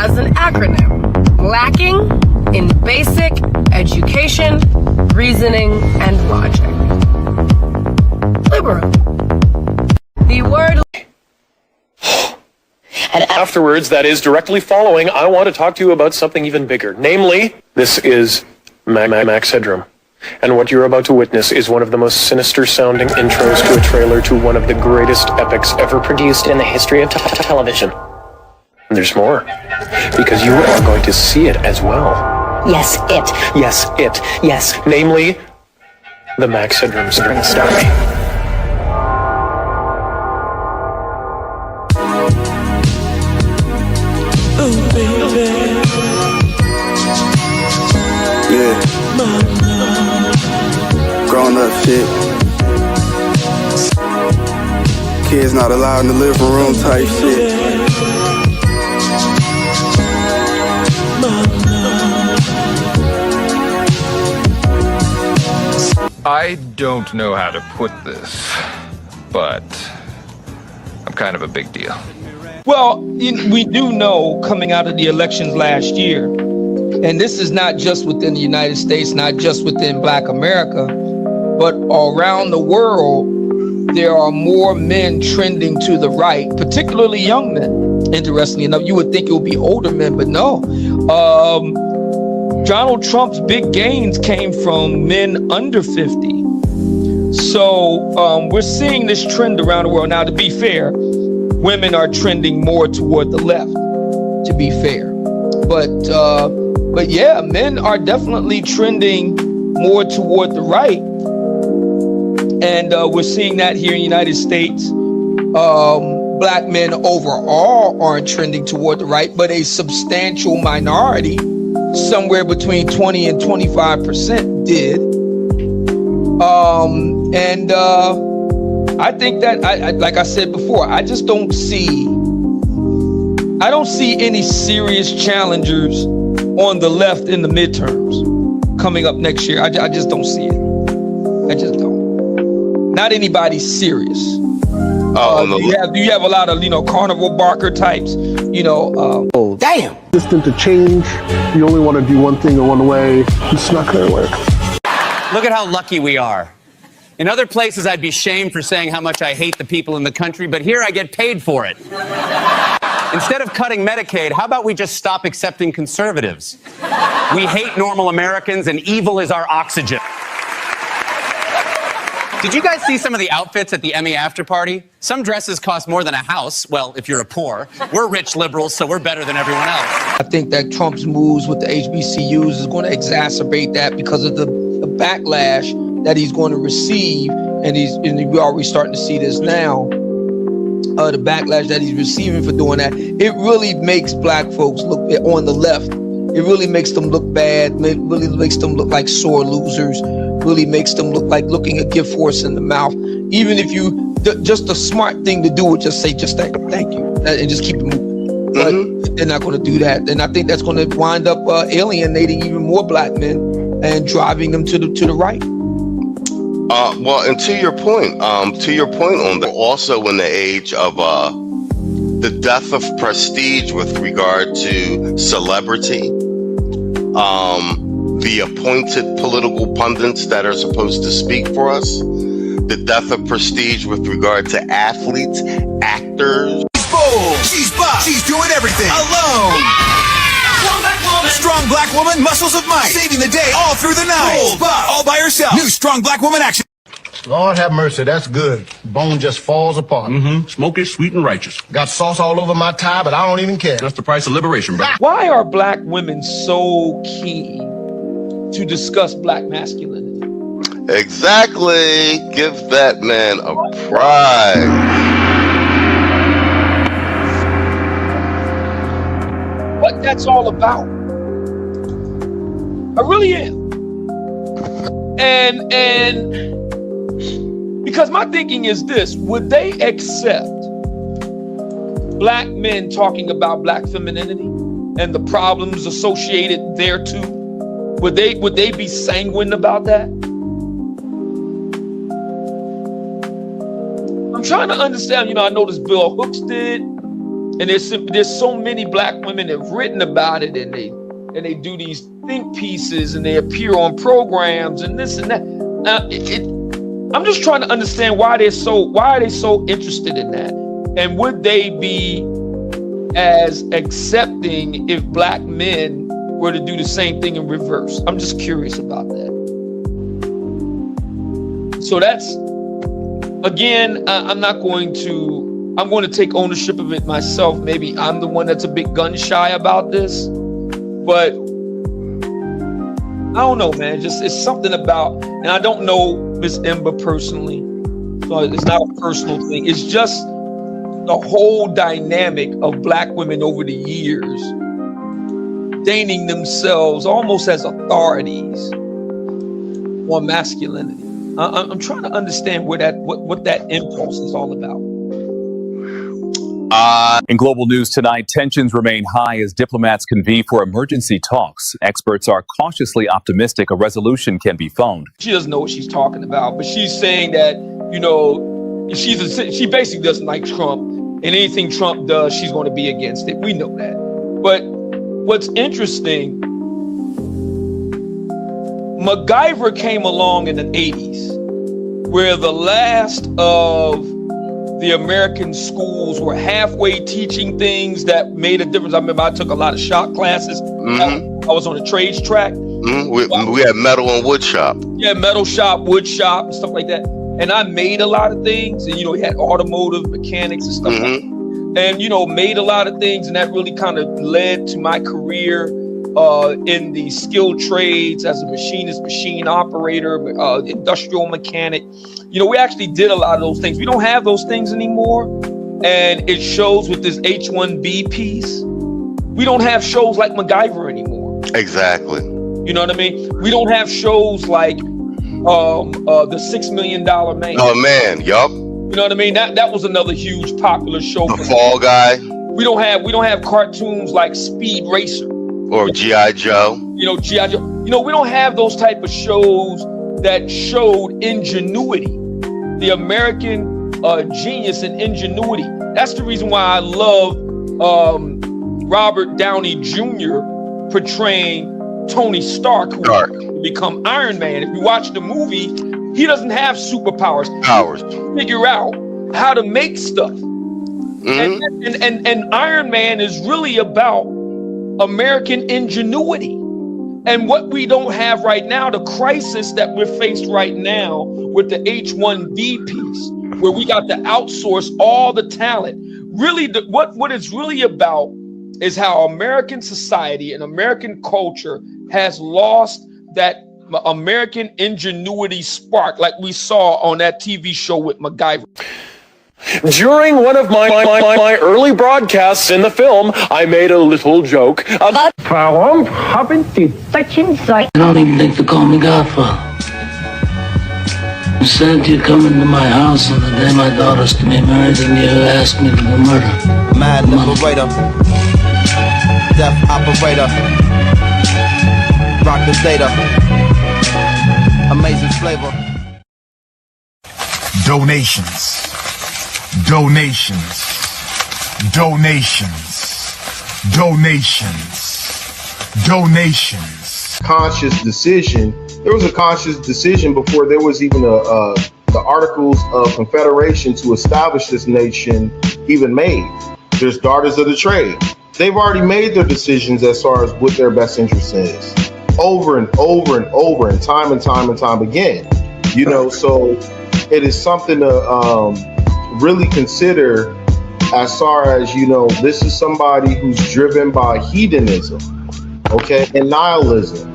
as an acronym, lacking in basic education, reasoning, and logic. Liberal. The word... And afterwards, that is directly following, I want to talk to you about something even bigger. Namely, this is Max Headroom. And what you're about to witness is one of the most sinister-sounding intros to a trailer to one of the greatest epics ever produced in the history of television. And there's more, because you are going to see it as well. Yes, it. Yes, it. Yes. Namely, the Max Headroom story. Yeah. Grown up shit. Kids not allowed in the living room type shit. I don't know how to put this, but I'm kind of a big deal. Well, we do know coming out of the elections last year, and this is not just within the United States, not just within Black America, but around the world, there are more men trending to the right, particularly young men. Interestingly enough, you would think it would be older men, but no. Donald Trump's big gains came from men under 50. So we're seeing this trend around the world. Now, to be fair, women are trending more toward the left, to be fair. But yeah, men are definitely trending more toward the right. And we're seeing that here in the United States. Black men overall aren't trending toward the right, but a substantial minority, somewhere between 20 and 25% did. I think that, like I said before, I don't see any serious challengers on the left in the midterms coming up next year. I just don't see it. I just don't. Not anybody serious. Do you have a lot of, carnival barker types, Oh, damn. Resistant to change. You only want to do one thing in one way. It's not going to work. Look at how lucky we are. In other places, I'd be shamed for saying how much I hate the people in the country, but here I get paid for it. Instead of cutting Medicaid, how about we just stop accepting conservatives? We hate normal Americans, and evil is our oxygen. Did you guys see some of the outfits at the Emmy after party? Some dresses cost more than a house. Well, if you're a poor. We're rich liberals, so we're better than everyone else. I think that Trump's moves with the HBCUs is going to exacerbate that because of the backlash that he's going to receive. And we're already starting to see this now. The backlash that he's receiving for doing that. It really makes black folks look on the left. It really makes them look bad. It really makes them look like sore losers. Really makes them look like looking a gift horse in the mouth. Even if just the smart thing to do would just say, thank you, and just keep it moving. But they're not going to do that. And I think that's going to wind up alienating even more black men and driving them to the right. Well, and to your point on that, also in the age of the death of prestige with regard to celebrity, the appointed political pundits that are supposed to speak for us, the death of prestige with regard to athletes, actors. She's bold, she's buff, she's doing everything alone. Strong black woman, muscles of might, saving the day all through the night. Bold, buff, all by herself. New strong black woman action. Lord have mercy, that's good. Bone just falls apart. Smoky, sweet, and righteous. Got sauce all over my tie, but I don't even care. That's the price of liberation, brother. Why are black women so keen to discuss black masculinity? Exactly. Give that man a prize. What that's all about. I really am. And because my thinking is this, would they accept black men talking about black femininity and the problems associated thereto? Would they be sanguine about that? I'm trying to understand, I noticed Bill Hooks did, And there's so many black women that have written about it, and they do these think pieces, and they appear on programs and this and that. I'm just trying to understand why are they so interested in that, and would they be as accepting if black men were to do the same thing in reverse? I'm just curious about that. So that's, again, I'm going to take ownership of it myself. Maybe I'm the one that's a bit gun shy about this, but I don't know, man. It's something about, and I don't know Miss Ember personally, so it's not a personal thing. It's just the whole dynamic of black women over the years deigning themselves almost as authorities on masculinity. I'm trying to understand what that impulse is all about. In global news tonight, tensions remain high as diplomats convene for emergency talks. Experts are cautiously optimistic a resolution can be found. She doesn't know what she's talking about, but she's saying that, she basically doesn't like Trump, and anything Trump does, she's going to be against it. We know that. But what's interesting, MacGyver came along in the 80s, where the last of the American schools were halfway teaching things that made a difference. I remember I took a lot of shop classes. I was on the trades track. We had metal and wood shop. Yeah, metal shop, wood shop, and stuff like that. And I made a lot of things. And, we had automotive mechanics and stuff like that. And, made a lot of things. And that really kind of led to my career in the skilled trades as a machinist, machine operator, industrial mechanic. We actually did a lot of those things. We don't have those things anymore. And it shows with this H-1B piece. We don't have shows like MacGyver anymore. Exactly. You know what I mean? We don't have shows like the $6 Million Man. Oh, man. Yup. You know what I mean? That was another huge popular show. The Fall Guy. We don't have cartoons like Speed Racer. Or G.I. Joe. G.I. Joe. We don't have those type of shows that showed ingenuity. The American genius and ingenuity. That's the reason why I love Robert Downey Jr. portraying Tony Stark, who will become Iron Man. If you watch the movie, he doesn't have superpowers. Figure out how to make stuff. And Iron Man is really about American ingenuity. And what we don't have right now, the crisis that we're faced right now with the H-1B piece, where we got to outsource all the talent. Really, what it's really about is how American society and American culture has lost that American ingenuity spark, like we saw on that TV show with MacGyver. During one of my early broadcasts in the film, I made a little joke about Warum haben die Deutschen Zeit? I don't even think they call me Godfather. You said you're coming to my house on the day my daughter's to be married, and you asked me to do murder. Mad liberator, death operator, rock the data, amazing flavor. Donations. Donations. Donations. Donations. Donations. Conscious decision. There was a conscious decision before there was even the Articles of Confederation to establish this nation even made. There's daughters of the trade. They've already made their decisions as far as what their best interest is, over and over and over, and time again. So it is something to really consider, as far as this is somebody who's driven by hedonism, and nihilism.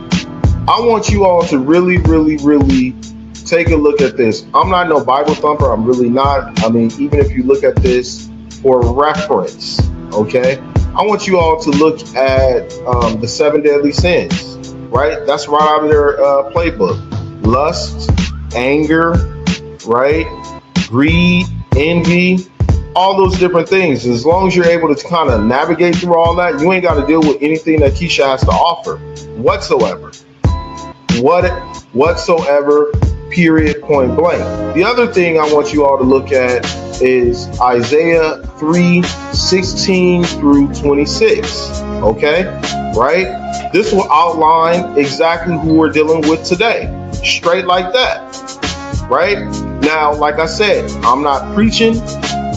I want you all to really, really, really take a look at this. I'm not no Bible thumper. I'm really not. I mean, even if you look at this for reference, I want you all to look at the 7 deadly sins, right? That's right out of their playbook. Lust, anger, right? Greed, envy, all those different things. As long as you're able to kind of navigate through all that, you ain't got to deal with anything that Keisha has to offer whatsoever. period, point blank. The other thing I want you all to look at is Isaiah 3:16 through 26. Okay, right? This will outline exactly who we're dealing with today, straight like that, right? Now, like I said, I'm not preaching,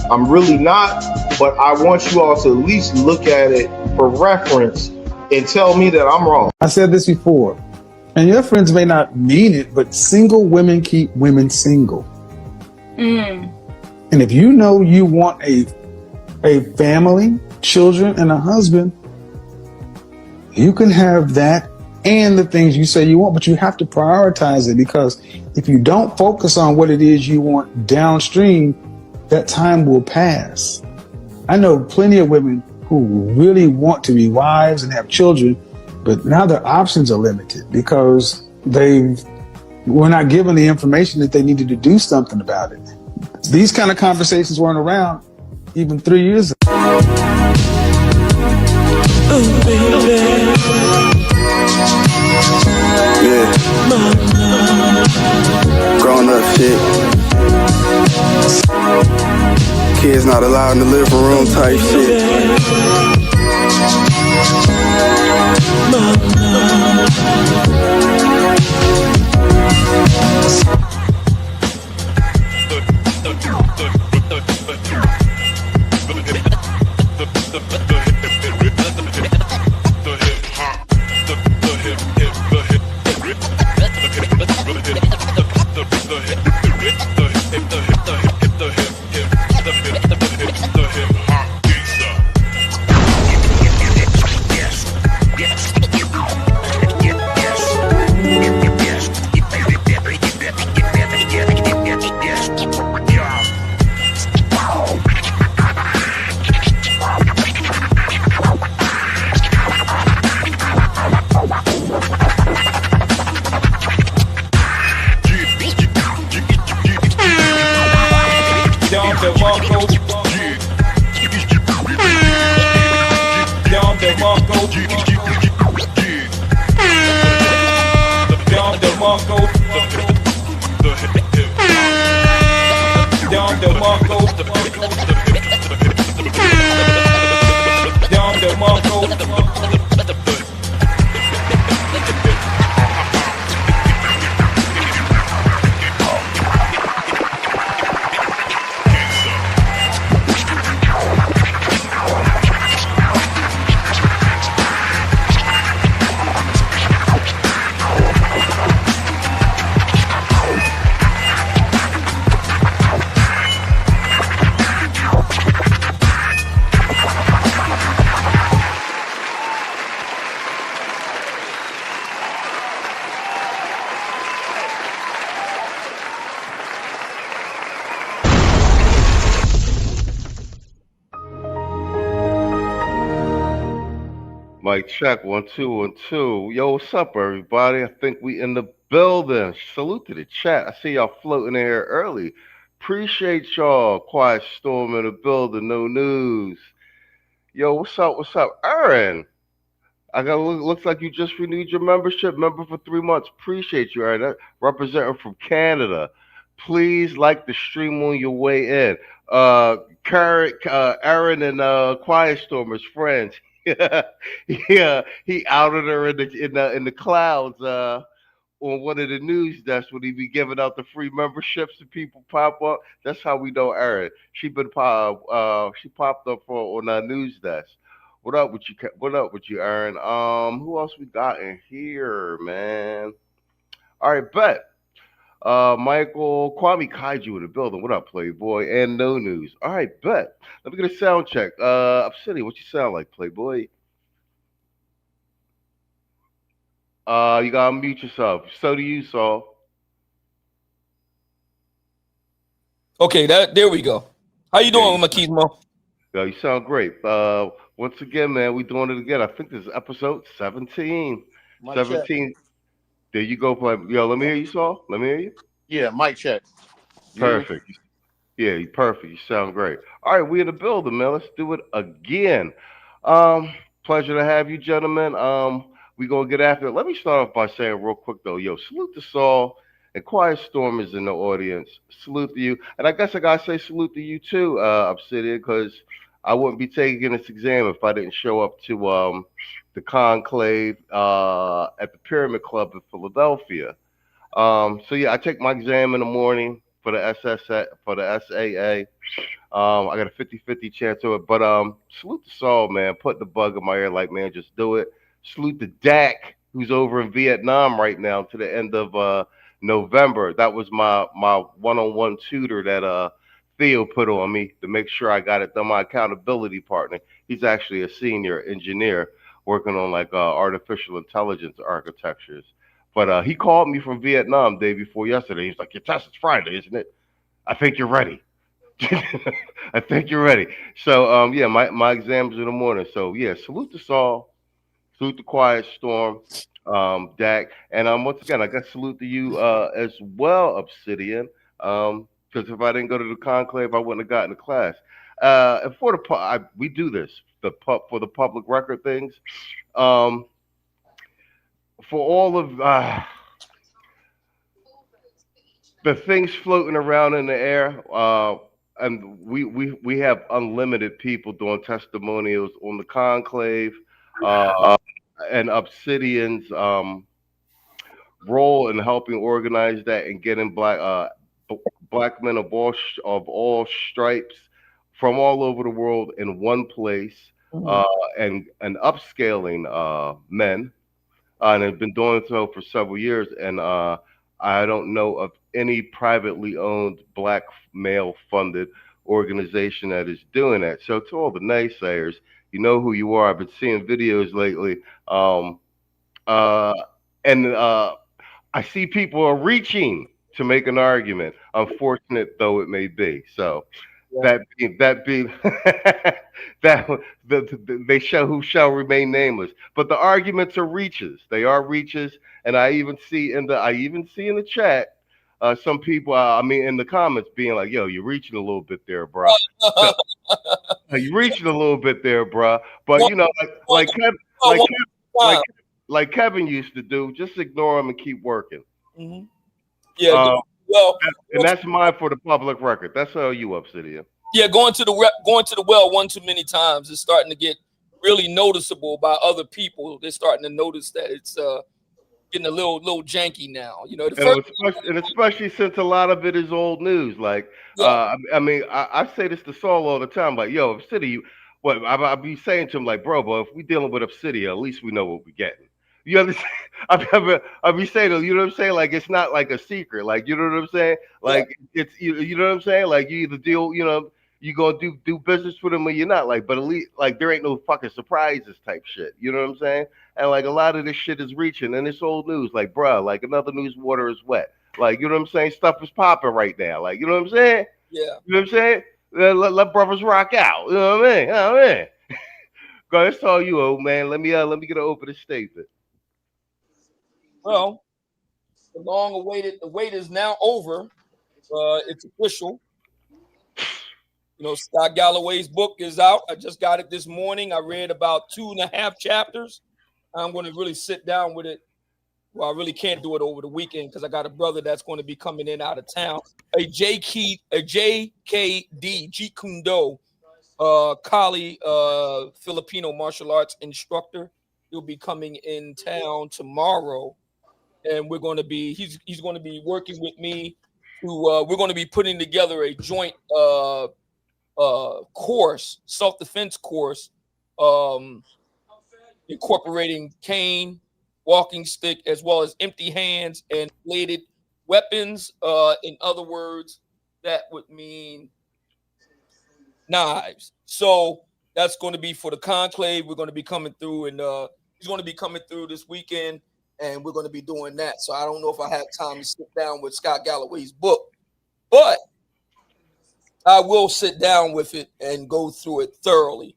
I'm really not, but I want you all to at least look at it for reference and tell me that I'm wrong. I said this before, and your friends may not mean it, but single women keep women single. And if you know you want a family, children, and a husband, you can have that and the things you say you want, but you have to prioritize it, because if you don't focus on what it is you want downstream, that time will pass. I know plenty of women who really want to be wives and have children, but now their options are limited because they were not given the information that they needed to do something about it. These kind of conversations weren't around even 3 years ago. Oh, baby. Yeah. Grown up shit. Kids not allowed in the living room type shit. Mic check, 1 2 1 2. Yo, what's up, everybody? I think we in the building. Salute to the chat. I see y'all floating in here early. Appreciate y'all. Quiet storm in the building. No news. Yo, what's up? What's up, Aaron? Looks like you just renewed your membership. Member for 3 months. Appreciate you, Aaron. Representing from Canada. Please like the stream on your way in. Aaron and Quiet Storm is friends. Yeah, he outed her in the clouds on one of the news desks when he be giving out the free memberships and people pop up. That's how we know Aaron. She popped up on our news desk. What up with you? What up with you, Aaron? Who else we got in here, man? All right, bet. Michael Kwame Kaiju in the building. What up, Playboy? And no news. All right, bet. Let me get a sound check. Obsidian, what you sound like, Playboy? You gotta mute yourself. So do you, Saul. Okay, there we go. How you doing, Machismo? Yo, you sound great. Once again, man, we doing it again. I think this is episode 17. Mic 17. Check. There you go, play. Yo, let me hear you, Saul. Let me hear you. Yeah, mic check. Perfect. Yeah, you perfect. You sound great. All right, we in the building, man. Let's do it again. Pleasure to have you, gentlemen. We gonna get after it. Let me start off by saying real quick though, yo, salute to Saul And Quiet Storm is in the audience. Salute to you. And I guess I gotta say salute to you too, Obsidian, because I wouldn't be taking this exam if I didn't show up to the conclave at the Pyramid Club in Philadelphia. So yeah, I take my exam in the morning for the SAA. I got a 50-50 chance of it. But salute to Saul, man. Put the bug in my ear like, man, just do it. Salute to Dak, who's over in Vietnam right now to the end of November. That was my one-on-one tutor that Theo put on me to make sure I got it done. My accountability partner. He's actually a senior engineer working on like artificial intelligence architectures. But he called me from Vietnam day before yesterday. He's like, your test is Friday, isn't it? I think you're ready. I think you're ready. So yeah, my exams in the morning. So yeah, salute to Saul, salute to Quiet Storm, Dak, and once again, I got salute to you as well, Obsidian. Because if I didn't go to the conclave, I wouldn't have gotten to class. And for we do this for the public record things. For all of the things floating around in the air, and we have unlimited people doing testimonials on the conclave, and Obsidian's role in helping organize that and getting black men of all stripes from all over the world in one place, and upscaling men, and have been doing so for several years. And I don't know of any privately owned black male funded organization that is doing that. So to all the naysayers, you know who you are. I've been seeing videos lately, and I see people are reaching to make an argument, unfortunate though it may be. So that they show who shall remain nameless. But the arguments are reaches. They are reaches, and I even see in the chat some people, I mean, in the comments being like, "Yo, you're reaching a little bit there, bro. You're reaching a little bit there, bro." But you know, like Kevin used to do, just ignore him and keep working. Mm-hmm. Yeah. And that's mine for the public record. That's all you, Obsidian. Yeah, going to the well one too many times is starting to get really noticeable by other people. They're starting to notice that it's getting a little janky now. You know, especially since a lot of it is old news. Like, I mean, I say this to Saul all the time. Like, yo, Obsidian, I be saying to him like, bro, but if we dealing with Obsidian, at least we know what we're getting. You understand? I be saying, you know what I'm saying? Like, it's not like a secret. Like, you know what I'm saying? Like, it's you know what I'm saying? Like, you either deal, you know, you gonna do business with them or you're not. Like, but at least like there ain't no fucking surprises type shit. You know what I'm saying? And like a lot of this shit is reaching, and it's old news. Like, bruh, like another news water is wet. Like, you know what I'm saying? Stuff is popping right now. Like, you know what I'm saying? Yeah. You know what I'm saying? Let brothers rock out. You know what I mean? You know what I mean? Go ahead, it's all you, old man. Let me get an opening statement. Well, the wait is now over. It's official. You know, Scott Galloway's book is out. I just got it this morning. I read about 2.5 chapters. I'm going to really sit down with it. Well, I really can't do it over the weekend because I got a brother that's going to be coming in out of town. A 𝐷, Jeet Kune Do, Kali, Filipino martial arts instructor. He'll be coming in town tomorrow. And we're going to be, he's going to be working with me to, we're going to be putting together a joint course, self-defense course, incorporating cane, walking stick, as well as empty hands and bladed weapons. In other words, that would mean knives. So that's going to be for the conclave. We're going to be coming through, and he's going to be coming through this weekend. And we're going to be doing that. So I don't know if I have time to sit down with Scott Galloway's book, but I will sit down with it and go through it thoroughly.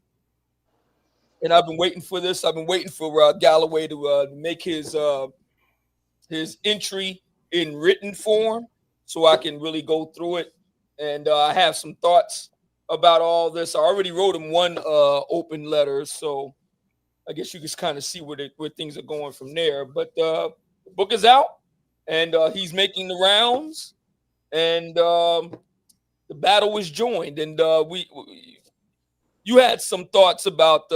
And I've been waiting for this. I've been waiting for Galloway to make his entry in written form so I can really go through it. And I have some thoughts about all this. I already wrote him one open letter, so I guess you can kind of see where things are going from there. But the book is out. and he's making the rounds, and the battle was joined. And you had some thoughts about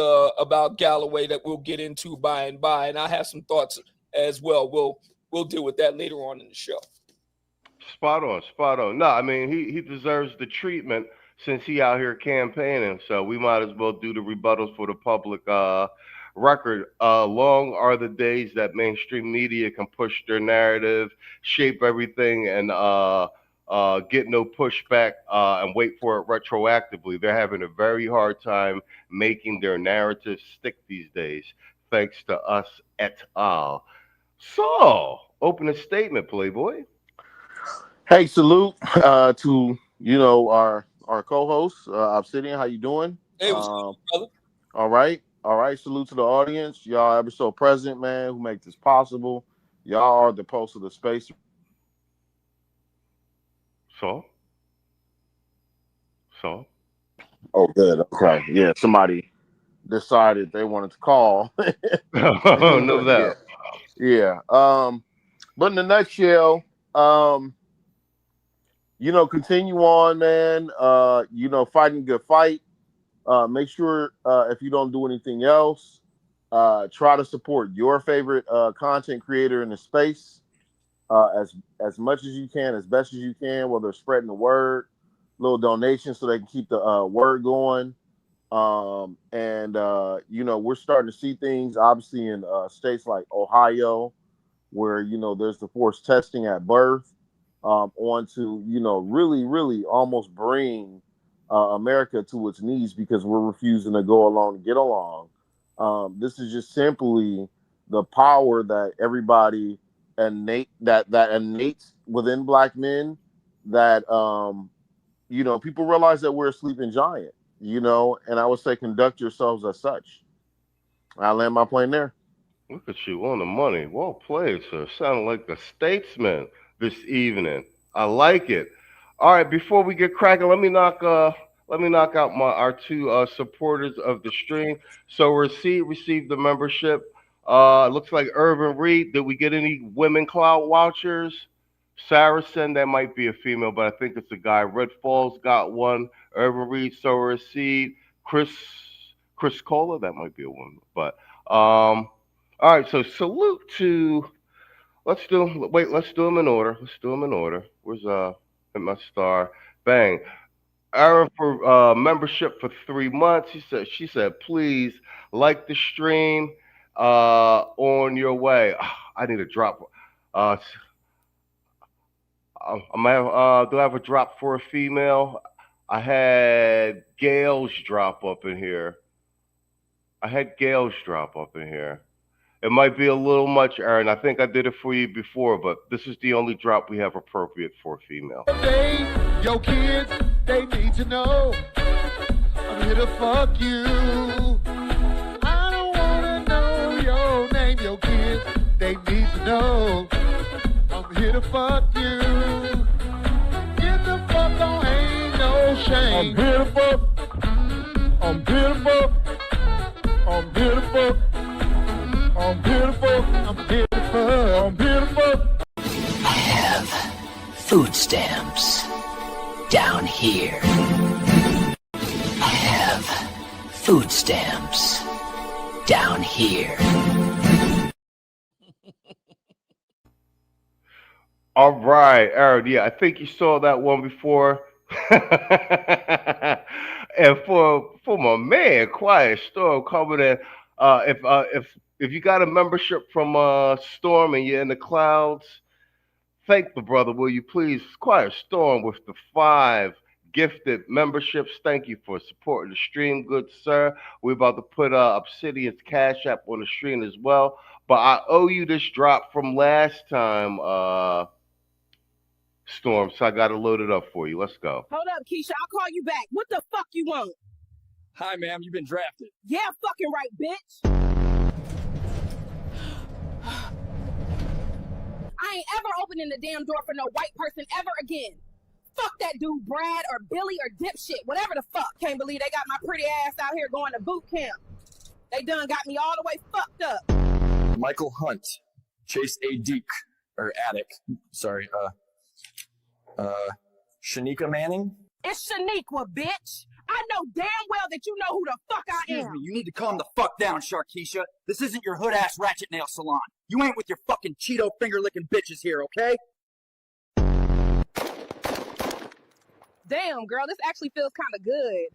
Galloway that we'll get into by and by, and I have some thoughts as well. We'll deal with that later on in the show. Spot on. No, I mean he deserves the treatment since he out here campaigning. So we might as well do the rebuttals for the public record. Long are the days that mainstream media can push their narrative, shape everything, and get no pushback and wait for it retroactively. They're having a very hard time making their narrative stick these days, thanks to us et al. So, open a statement, Playboy. Hey, salute to our co-host Obsidian. How you doing? Hey, what's up, brother? All right. Salute to the audience. Y'all ever so present, man, who make this possible. Y'all are the pulse of the space. So. Oh, good. Okay. Yeah. Somebody decided they wanted to call. Oh, no doubt. Yeah. But in a nutshell, continue on, man. Fighting a good fight. Make sure if you don't do anything else, try to support your favorite content creator in the space as much as you can, as best as you can, whether it's spreading the word, little donations so they can keep the word going. We're starting to see things obviously in states like Ohio, where there's the forced testing at birth, on to really almost bring America to its knees because we're refusing to go along and get along. This is just simply the power that everybody that innates within Black men, that people realize that we're a sleeping giant, and I would say conduct yourselves as such. I land my plane there. Look at you on the money. Well played, sir. Sounding like a statesman this evening. I like it. All right, before we get cracking, let me knock out our two supporters of the stream. So received the membership. Looks like Irvin Reed. Did we get any women cloud watchers? Saracen, that might be a female, but I think it's a guy. Red Falls got one. Irvin Reed, so received. Chris Cola, that might be a woman. But all right, so salute to. Let's do them in order. Where's my star? Bang. Aaron for membership for 3 months. She said, please like the stream on your way. I need a drop. Do I have a drop for a female? I had Gail's drop up in here. It might be a little much, Aaron. I think I did it for you before, but this is the only drop we have appropriate for a female. Hey, yo, kids, they need to know I'm here to fuck you. I don't wanna know your name, yo, kids, they need to know I'm here to fuck you. Get the fuck on, ain't no shame. I'm here to fuck. I'm beautiful. I'm beautiful. I'm beautiful, I'm beautiful, I'm beautiful. I have food stamps down here. I have food stamps down here. All right, Aaron, yeah, I think you saw that one before. And for my man, Quiet Storm coming in, if you got a membership from Storm and you're in the clouds, thank the brother, will you please? Quiet Storm with the 5 gifted memberships. Thank you for supporting the stream, good sir. We're about to put Obsidian's Cash App on the stream as well. But I owe you this drop from last time, Storm, so I got to load it up for you. Let's go. Hold up, Keisha. I'll call you back. What the fuck you want? Hi, ma'am. You've been drafted. Yeah, fucking right, bitch. I ain't ever opening the damn door for no white person ever again. Fuck that dude, Brad or Billy or dipshit, whatever the fuck. Can't believe they got my pretty ass out here going to boot camp. They done got me all the way fucked up. Michael Hunt, Chase A. Deke, or attic. Sorry, Shanika Manning? It's Shaniqua, bitch. I know damn well that you know who the fuck I am. Excuse me, you need to calm the fuck down, 𝐷𝐿. This isn't your hood-ass ratchet nail salon. You ain't with your fucking Cheeto finger-licking bitches here, okay? Damn, girl, this actually feels kind of good.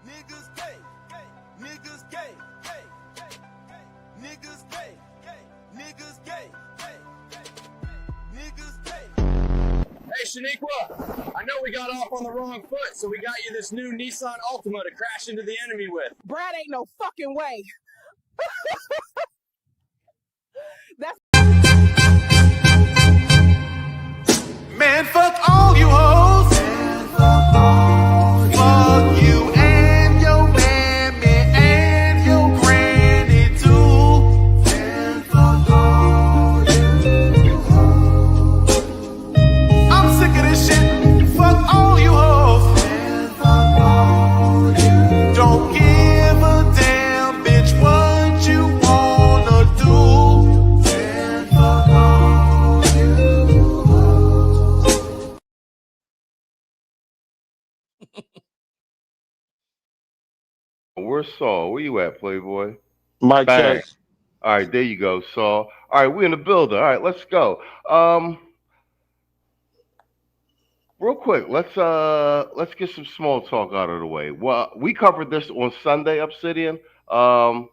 Niggas gay, niggas gay, niggas gay, niggas gay, niggas gay. Hey, Shaniqua, I know we got off on the wrong foot, so we got you this new Nissan Altima to crash into the enemy with. Brad ain't no fucking way. That's Man, fuck all you hoes. Fuck you and your mammy and your granny too. Man, fuck all you hoes. I'm sick of this shit. Fuck all you hoes. Man, fuck all you. Don't give a damn, bitch, what you wanna do. Man, fuck all you hoes. Where's Saul? Where you at, Playboy? Mic Bang. check. All right, there you go, Saul. All right, we're in the building. All right, let's go. Real quick, let's get some small talk out of the way. Well, we covered this on Sunday, Obsidian. So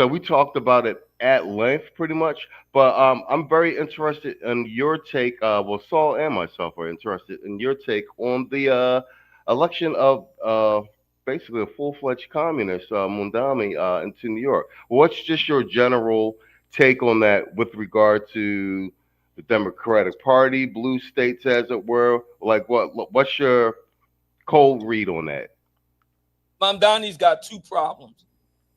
we talked about it at length, pretty much. But I'm very interested in your take. Well, Saul and myself are interested in your take on the election of basically a full-fledged communist, Mondami, into New York. What's just your general take on that with regard to the Democratic Party, blue states, as it were? Like, what's your cold read on that? Mamdani's got two problems.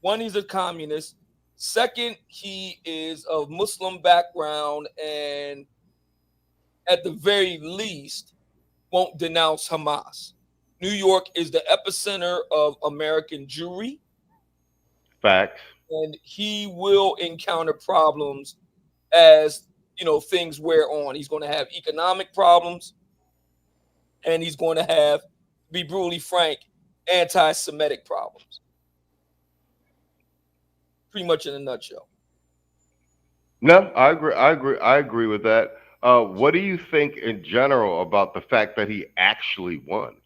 One, he's a communist. Second, he is of Muslim background and at the very least won't denounce Hamas. New York is the epicenter of American Jewry. Facts. And he will encounter problems as, you know, things wear on. He's going to have economic problems, and he's going to have, to be brutally frank, anti-Semitic problems. Pretty much in a nutshell. No, I agree with that. What do you think in general about the fact that he actually won?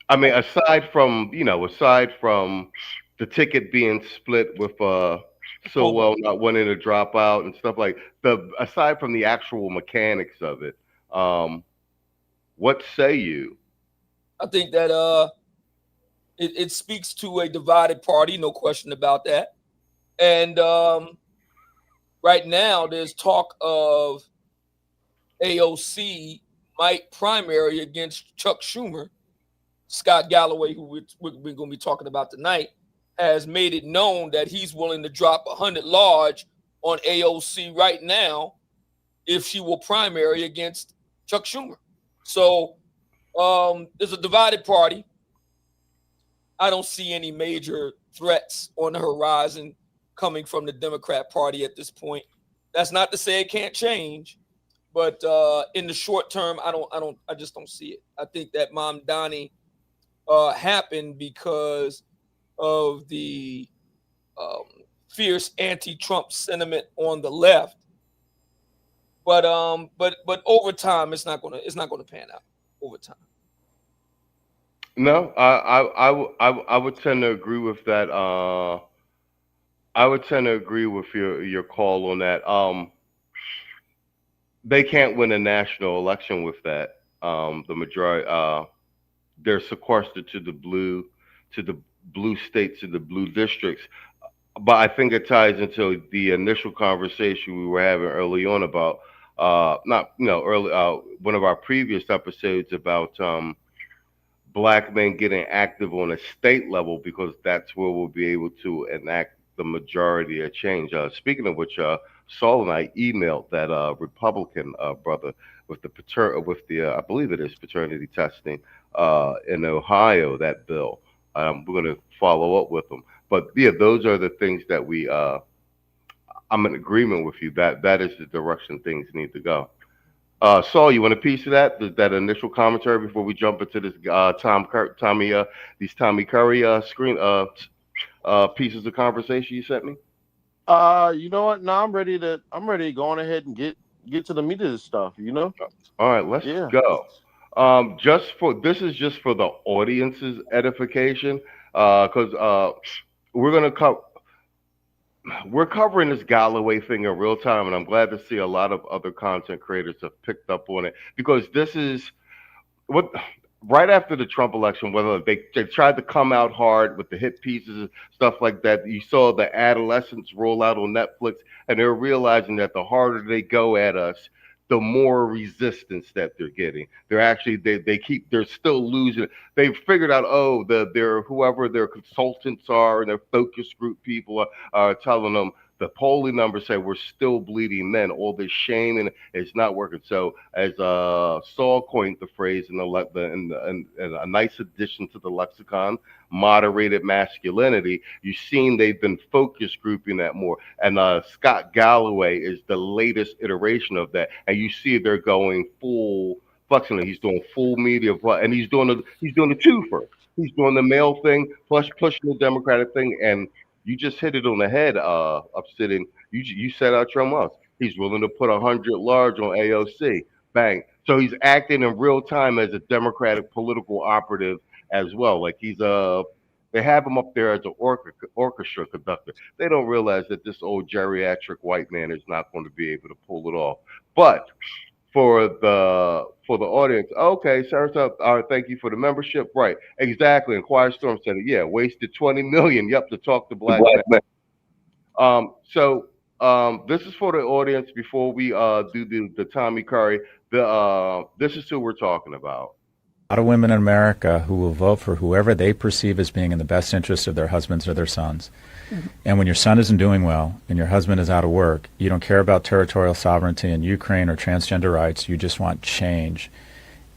I mean, aside from the ticket being split with Stilwell not wanting to drop out and stuff like aside from the actual mechanics of it, what say you? I think that it speaks to a divided party, no question about that. And right now, there's talk of AOC might primary against Chuck Schumer. Scott Galloway, who we're going to be talking about tonight, has made it known that he's willing to drop 100 large on AOC right now if she will primary against Chuck Schumer. So there's a divided party. I don't see any major threats on the horizon coming from the Democrat Party at this point. That's not to say it can't change, but in the short term, I just don't see it. I think that Mamdani happened because of the fierce anti-Trump sentiment on the left, but over time it's not gonna pan out over time. No, I would tend to agree with that. I would tend to agree with your call on that. They can't win a national election with that. The majority, they're sequestered to the blue states, to the blue districts. But I think it ties into the initial conversation we were having early on about one of our previous episodes about black men getting active on a state level, because that's where we'll be able to enact the majority of change. Speaking of which, Saul and I emailed that Republican brother with the I believe it is paternity testing in Ohio, that bill. We're going to follow up with them. But yeah, those are the things that we I'm in agreement with you that that is the direction things need to go. Saul, you want a piece of that initial commentary before we jump into this these Tommy Curry screen pieces of conversation you sent me? You know what? No, I'm ready to go on ahead and get to the meat of this stuff, you know? All right, let's go. This is just for the audience's edification, because we're covering this Galloway thing in real time, and I'm glad to see a lot of other content creators have picked up on it, because this is what right after the Trump election, whether they tried to come out hard with the hit pieces and stuff like that. You saw the adolescents roll out on Netflix, and they're realizing that the harder they go at us, the more resistance that they're getting. They're actually they're still losing. They've figured out, their whoever their consultants are and their focus group people are telling them the polling numbers say we're still bleeding men. All this shaming is not working. So as Saul coined the phrase in a nice addition to the lexicon, moderated masculinity, you've seen they've been focus grouping that more. And Scott Galloway is the latest iteration of that. And you see they're going full flexing. He's doing full media, and he's doing the twofer. He's doing the male thing plus pushing the Democratic thing. And you just hit it on the head, Obsidian. You set out your mouth. He's willing to put 100 large on AOC. Bang. So he's acting in real time as a Democratic political operative as well. Like they have him up there as an orchestra conductor. They don't realize that this old geriatric white man is not going to be able to pull it off. But for the audience, okay, Sarah's up. All right, thank you for the membership. Right, exactly. And Quiet Storm said it. Yeah, wasted 20 million. Yep, to talk to black men. This is for the audience before we do the Tommy Curry. This is who we're talking about. A lot of women in America who will vote for whoever they perceive as being in the best interest of their husbands or their sons. Mm-hmm. And when your son isn't doing well and your husband is out of work, you don't care about territorial sovereignty in Ukraine or transgender rights. You just want change.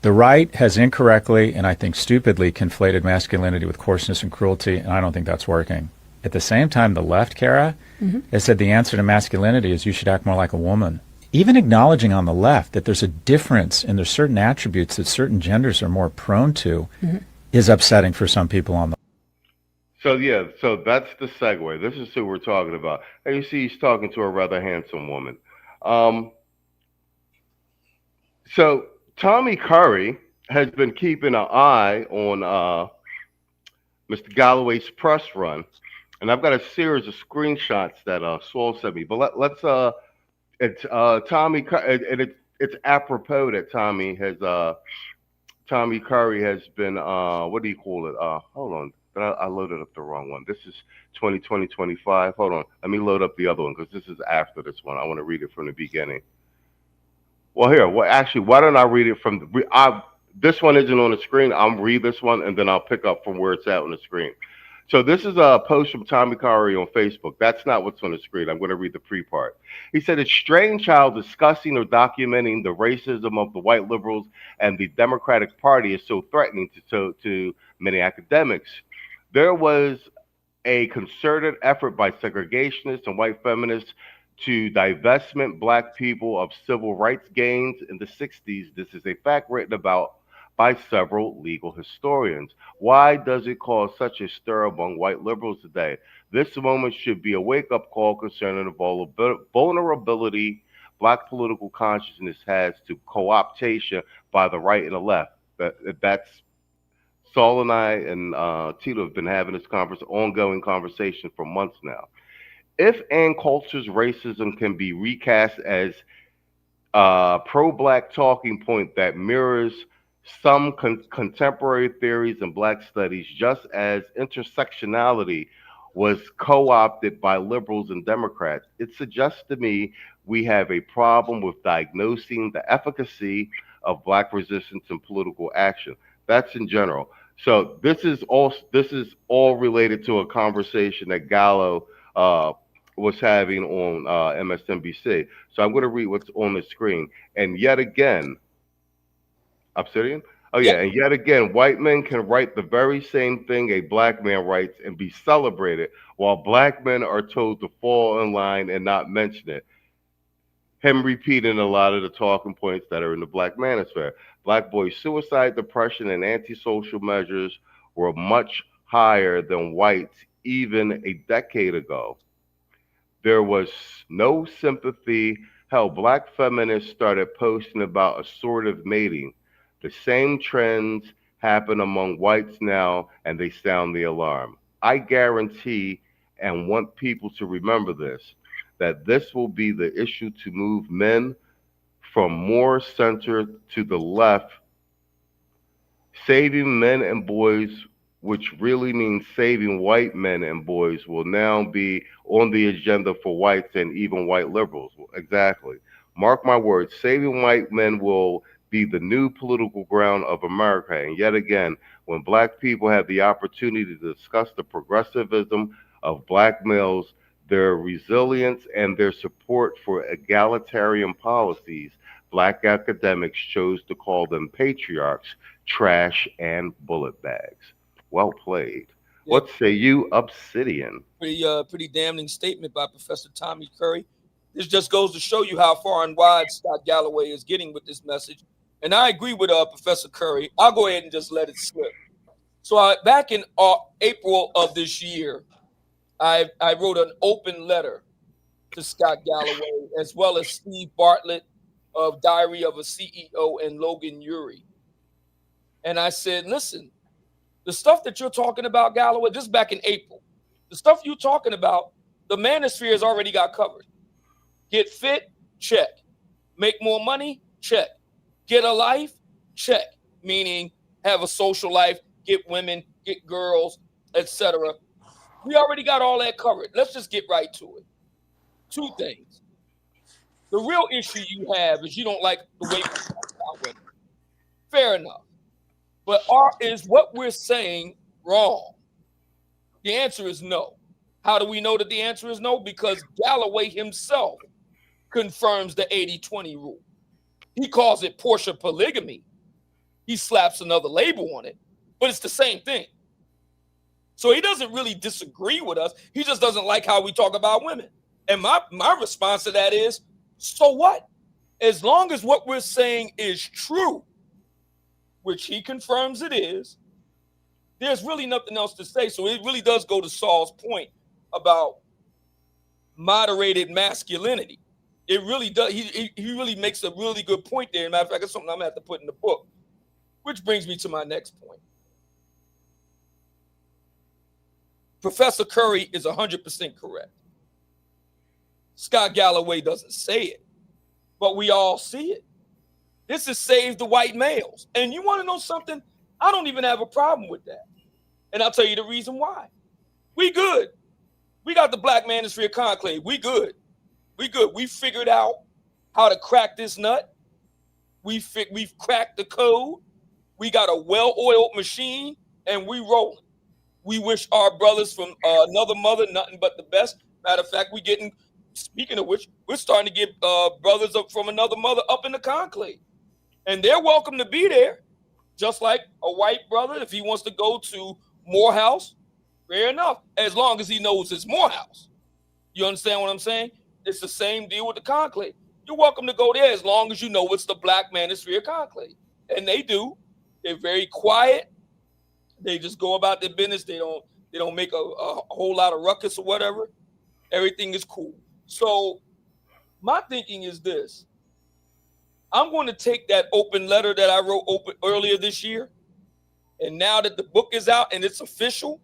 The right has incorrectly and I think stupidly conflated masculinity with coarseness and cruelty, and I don't think that's working. At the same time, the left, Kara, has said the answer to masculinity is you should act more like a woman. Even acknowledging on the left that there's a difference and there's certain attributes that certain genders are more prone to is upsetting for some people on the So that's the segue. This is who we're talking about. And you see he's talking to a rather handsome woman. So Tommy Curry has been keeping an eye on Mr. Galloway's press run. And I've got a series of screenshots that Swole sent me. But let's it's Tommy, and it's apropos that Tommy Curry has been what do you call it? Hold on, I loaded up the wrong one. This is 2020-25. Hold on, let me load up the other one because this is after this one. I want to read it from the beginning. Well, here, actually, why don't I read it from this one isn't on the screen. I'll read this one and then I'll pick up from where it's at on the screen. So this is a post from Tommy Curry on Facebook. That's not what's on the screen. I'm going to read the pre-part. He said, it's strange how discussing or documenting the racism of the white liberals and the Democratic Party is so threatening to many academics. There was a concerted effort by segregationists and white feminists to divestment black people of civil rights gains in the 60s. This is a fact written about by several legal historians. Why does it cause such a stir among white liberals today? This moment should be a wake-up call concerning the vulnerability black political consciousness has to co-optation by the right and the left. That's Saul and I and Tito have been having this ongoing conversation for months now. If Ann Coulter's racism can be recast as a pro-black talking point that mirrors some contemporary theories in black studies, just as intersectionality was co-opted by liberals and Democrats, it suggests to me we have a problem with diagnosing the efficacy of black resistance and political action. That's in general. So this is all related to a conversation that Gallo was having on MSNBC. So I'm going to read what's on the screen. And yet again, Obsidian, Oh yeah, and yet again, white men can write the very same thing a black man writes and be celebrated, while black men are told to fall in line and not mention it. Him repeating a lot of the talking points that are in the Black Manosphere. Black boys' suicide, depression, and antisocial measures were much higher than whites even a decade ago. There was no sympathy. Hell, black feminists started posting about assortative mating. The same trends happen among whites now, and they sound the alarm. I guarantee and want people to remember this, that this will be the issue to move men from more center to the left. Saving men and boys, which really means saving white men and boys, will now be on the agenda for whites and even white liberals. Exactly. Mark my words, saving white men will be the new political ground of America. And yet again, when black people have the opportunity to discuss the progressivism of black males, their resilience, and their support for egalitarian policies, black academics chose to call them patriarchs, trash, and bullet bags. Well played. What say you, Obsidian? Pretty damning statement by Professor Tommy Curry. This just goes to show you how far and wide Scott Galloway is getting with this message. And I agree with Professor Curry. I'll go ahead and just let it slip. So back in April of this year, I wrote an open letter to Scott Galloway, as well as Steve Bartlett of Diary of a CEO and Logan Ury. And I said, listen, the stuff that you're talking about, Galloway, just back in April, the stuff you're talking about, the manosphere has already got covered. Get fit, check. Make more money, check. Get a life, check. Meaning have a social life, get women, get girls, etc. We already got all that covered. Let's just get right to it. Two things. The real issue you have is you don't like the way we talk about women. Fair enough. But is what we're saying wrong? The answer is no. How do we know that the answer is no? Because Galloway himself confirms the 80-20 rule. He calls it Portia polygamy. He slaps another label on it, but it's the same thing. So he doesn't really disagree with us. He just doesn't like how we talk about women. And my response to that is, so what? As long as what we're saying is true, which he confirms it is, there's really nothing else to say. So it really does go to Saul's point about moderated masculinity. It really does. He really makes a really good point there. As a matter of fact, it's something I'm going to have to put in the book, which brings me to my next point. Professor Curry is 100% correct. Scott Galloway doesn't say it, but we all see it. This is save the white males. And you want to know something? I don't even have a problem with that. And I'll tell you the reason why. We good. We got the Black Manosphere Conclave. We good. We good. We figured out how to crack this nut. We've cracked the code. We got a well-oiled machine, and we rolling. We wish our brothers from another mother nothing but the best. Matter of fact, speaking of which, we're starting to get brothers up from another mother up in the conclave. And they're welcome to be there, just like a white brother, if he wants to go to Morehouse, fair enough, as long as he knows it's Morehouse. You understand what I'm saying? It's the same deal with the conclave. You're welcome to go there as long as you know it's the Black Manosphere Conclave. And they do. They're very quiet. They just go about their business. They don't make a whole lot of ruckus or whatever. Everything is cool. So my thinking is this. I'm going to take that open letter that I wrote earlier this year, and now that the book is out and it's official,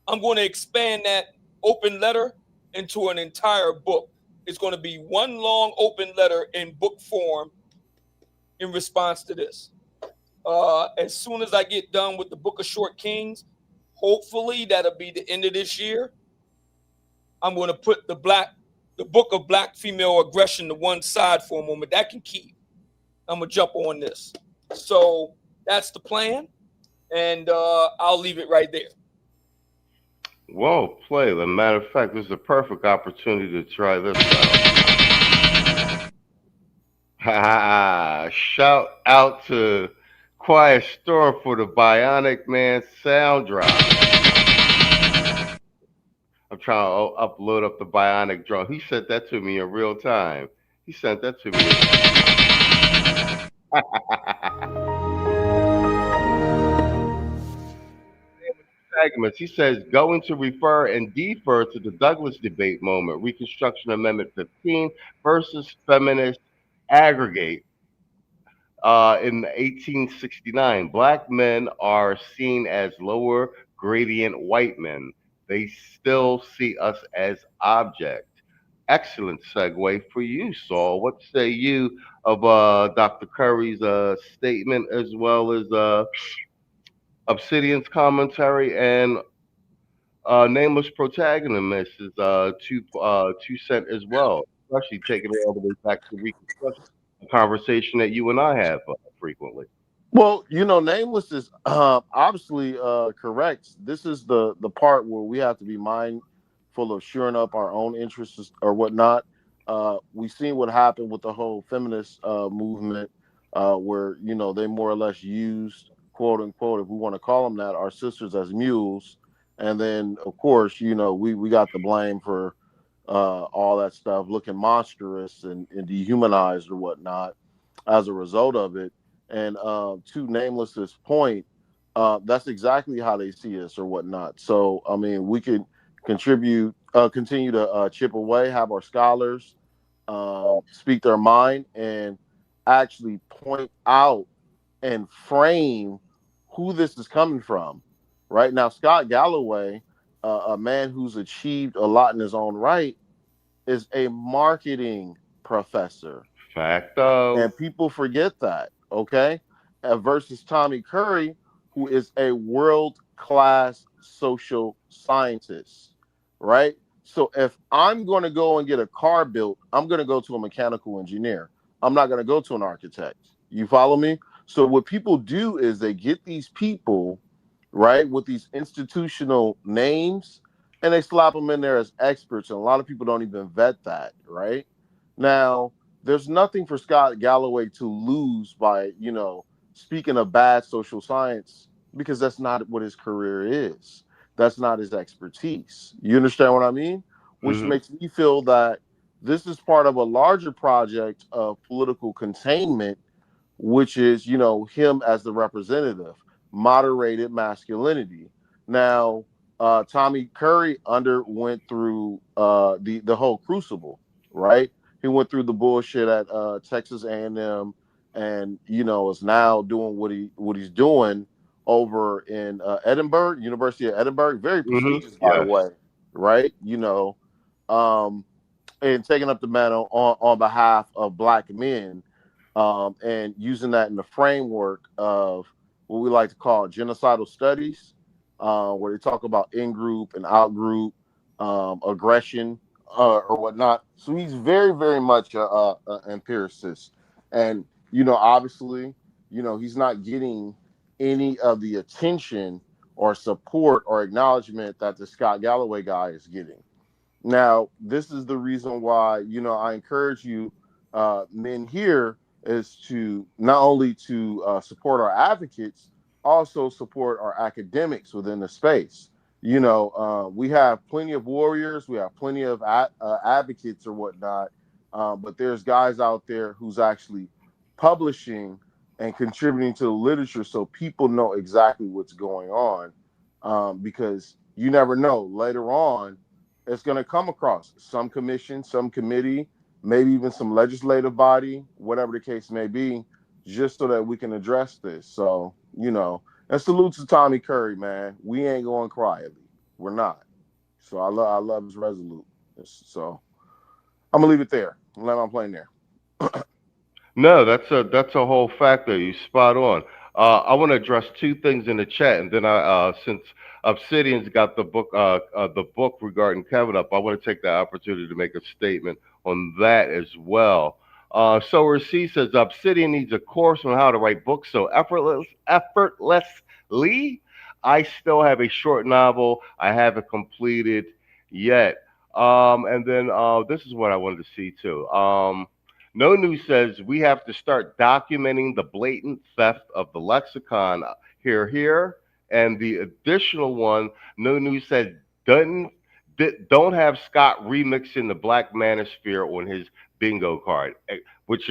I'm going to expand that open letter into an entire book. It's going to be one long open letter in book form in response to this. As soon as I get done with the Book of Short Kings, hopefully that'll be the end of this year, I'm going to put the Book of Black Female Aggression to one side for a moment. That can keep. I'm going to jump on this. So that's the plan, and I'll leave it right there. Well played. As a matter of fact, this is a perfect opportunity to try this out. Shout out to Quiet storm for the Bionic Man sound drop. I'm trying to upload up the Bionic drum. He sent that to me in real time. He sent that to me. Segments. He says, going to refer and defer to the Douglas debate moment, Reconstruction Amendment 15 versus feminist aggregate. In 1869, black men are seen as lower gradient white men. They still see us as object. Excellent segue for you, Saul. What say you of Dr. Curry's statement, as well as Obsidian's commentary and Nameless Protagonist's two cent as well, especially taking it all the way back to Reconstruction, a conversation that you and I have frequently. Well, Nameless is obviously correct. This is the part where we have to be mindful of shoring up our own interests or whatnot. We've seen what happened with the whole feminist movement, where they more or less used, quote unquote, if we want to call them that, our sisters as mules, and then of course we got the blame for all that stuff looking monstrous and dehumanized or whatnot as a result of it. And to Nameless's point, that's exactly how they see us or whatnot. So, I mean, we can continue to chip away, have our scholars speak their mind and actually point out and frame who this is coming from. Right now, Scott Galloway, a man who's achieved a lot in his own right, is a marketing professor. Facto. And people forget that. Okay, versus Tommy Curry, who is a world-class social scientist, right? So if I'm going to go and get a car built, I'm going to go to a mechanical engineer. I'm not going to go to an architect. You follow me? So what people do is they get these people, right, with these institutional names, and they slap them in there as experts. And a lot of people don't even vet that, right? Now, there's nothing for Scott Galloway to lose by, speaking of bad social science, because that's not what his career is. That's not his expertise. You understand what I mean? Which makes me feel that this is part of a larger project of political containment, which is, him as the representative, moderated masculinity. Now, Tommy Curry underwent through the whole crucible, right? He went through the bullshit at Texas A&M, and is now doing what he's doing over in Edinburgh, University of Edinburgh, very prestigious, by the way, right? And taking up the mantle on behalf of black men, and using that in the framework of what we like to call genocidal studies, where they talk about in-group and out-group aggression, or whatnot. So he's very, very much an empiricist. And, obviously, he's not getting any of the attention or support or acknowledgement that the Scott Galloway guy is getting. Now, this is the reason why, I encourage you men here is to not only to support our advocates, also support our academics within the space. We have plenty of warriors, we have plenty of advocates or whatnot, but there's guys out there who's actually publishing and contributing to the literature so people know exactly what's going on, because you never know, later on it's going to come across some commission, some committee, maybe even some legislative body, whatever the case may be, just so that we can address this. So, and salute to Tommy Curry, man. We ain't going quietly. We're not. So I love his resolute. So I'm gonna leave it there. Let my plane there. No, that's a whole factor. You spot on. I want to address two things in the chat, and then since Obsidian's got the book regarding Kevin up, I want to take the opportunity to make a statement on that as well. So Rasheed says Obsidian needs a course on how to write books so effortlessly. I still have a short novel I haven't completed yet. And then this is what I wanted to see too. No News says we have to start documenting the blatant theft of the lexicon. Here. And the additional one, No News said don't have Scott remixing the Black Manosphere on his bingo card, which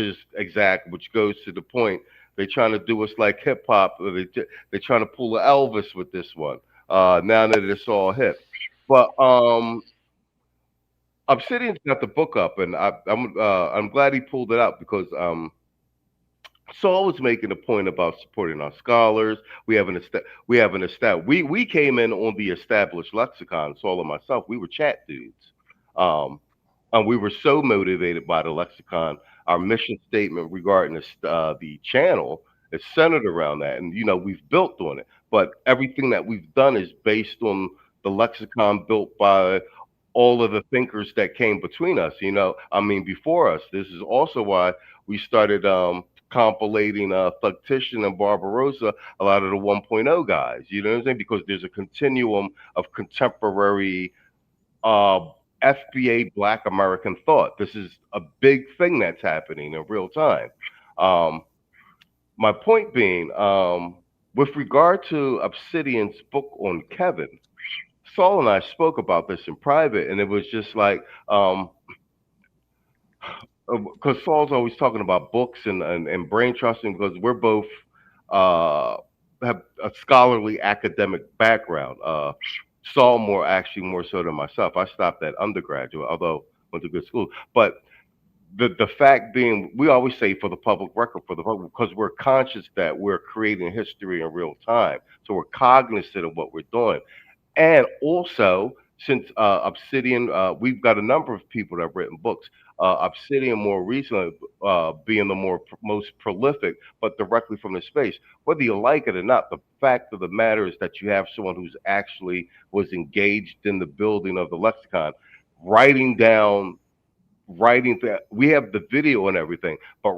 goes to the point. They're trying to do us like hip hop. They're trying to pull a Elvis with this one. Now that it's all hip, but Obsidian's got the book up, and I'm glad he pulled it out because Saul was making a point about supporting our scholars. We came in on the established lexicon. Saul and myself, we were chat dudes, and we were so motivated by the lexicon. Our mission statement regarding the channel is centered around that, and we've built on it. But everything that we've done is based on the lexicon built by all of the thinkers that came between us, before us. This is also why we started compilating Thugtician and Barbarossa, a lot of the 1.0 guys, you know what I'm saying? Because there's a continuum of contemporary FBA Black American thought. This is a big thing that's happening in real time. My point being, with regard to Obsidian's book on Kevin, Saul and I spoke about this in private, and it was just like, because Saul's always talking about books and brain trusting, because we're both have a scholarly academic background. Saul more so than myself. I stopped at undergraduate, although went to good school. But the fact being, we always say for the public record, because we're conscious that we're creating history in real time. So we're cognizant of what we're doing. And also, since Obsidian, we've got a number of people that have written books. Obsidian more recently being the most prolific, but directly from the space. Whether you like it or not, the fact of the matter is that you have someone who's actually was engaged in the building of the lexicon, writing. We have the video and everything, but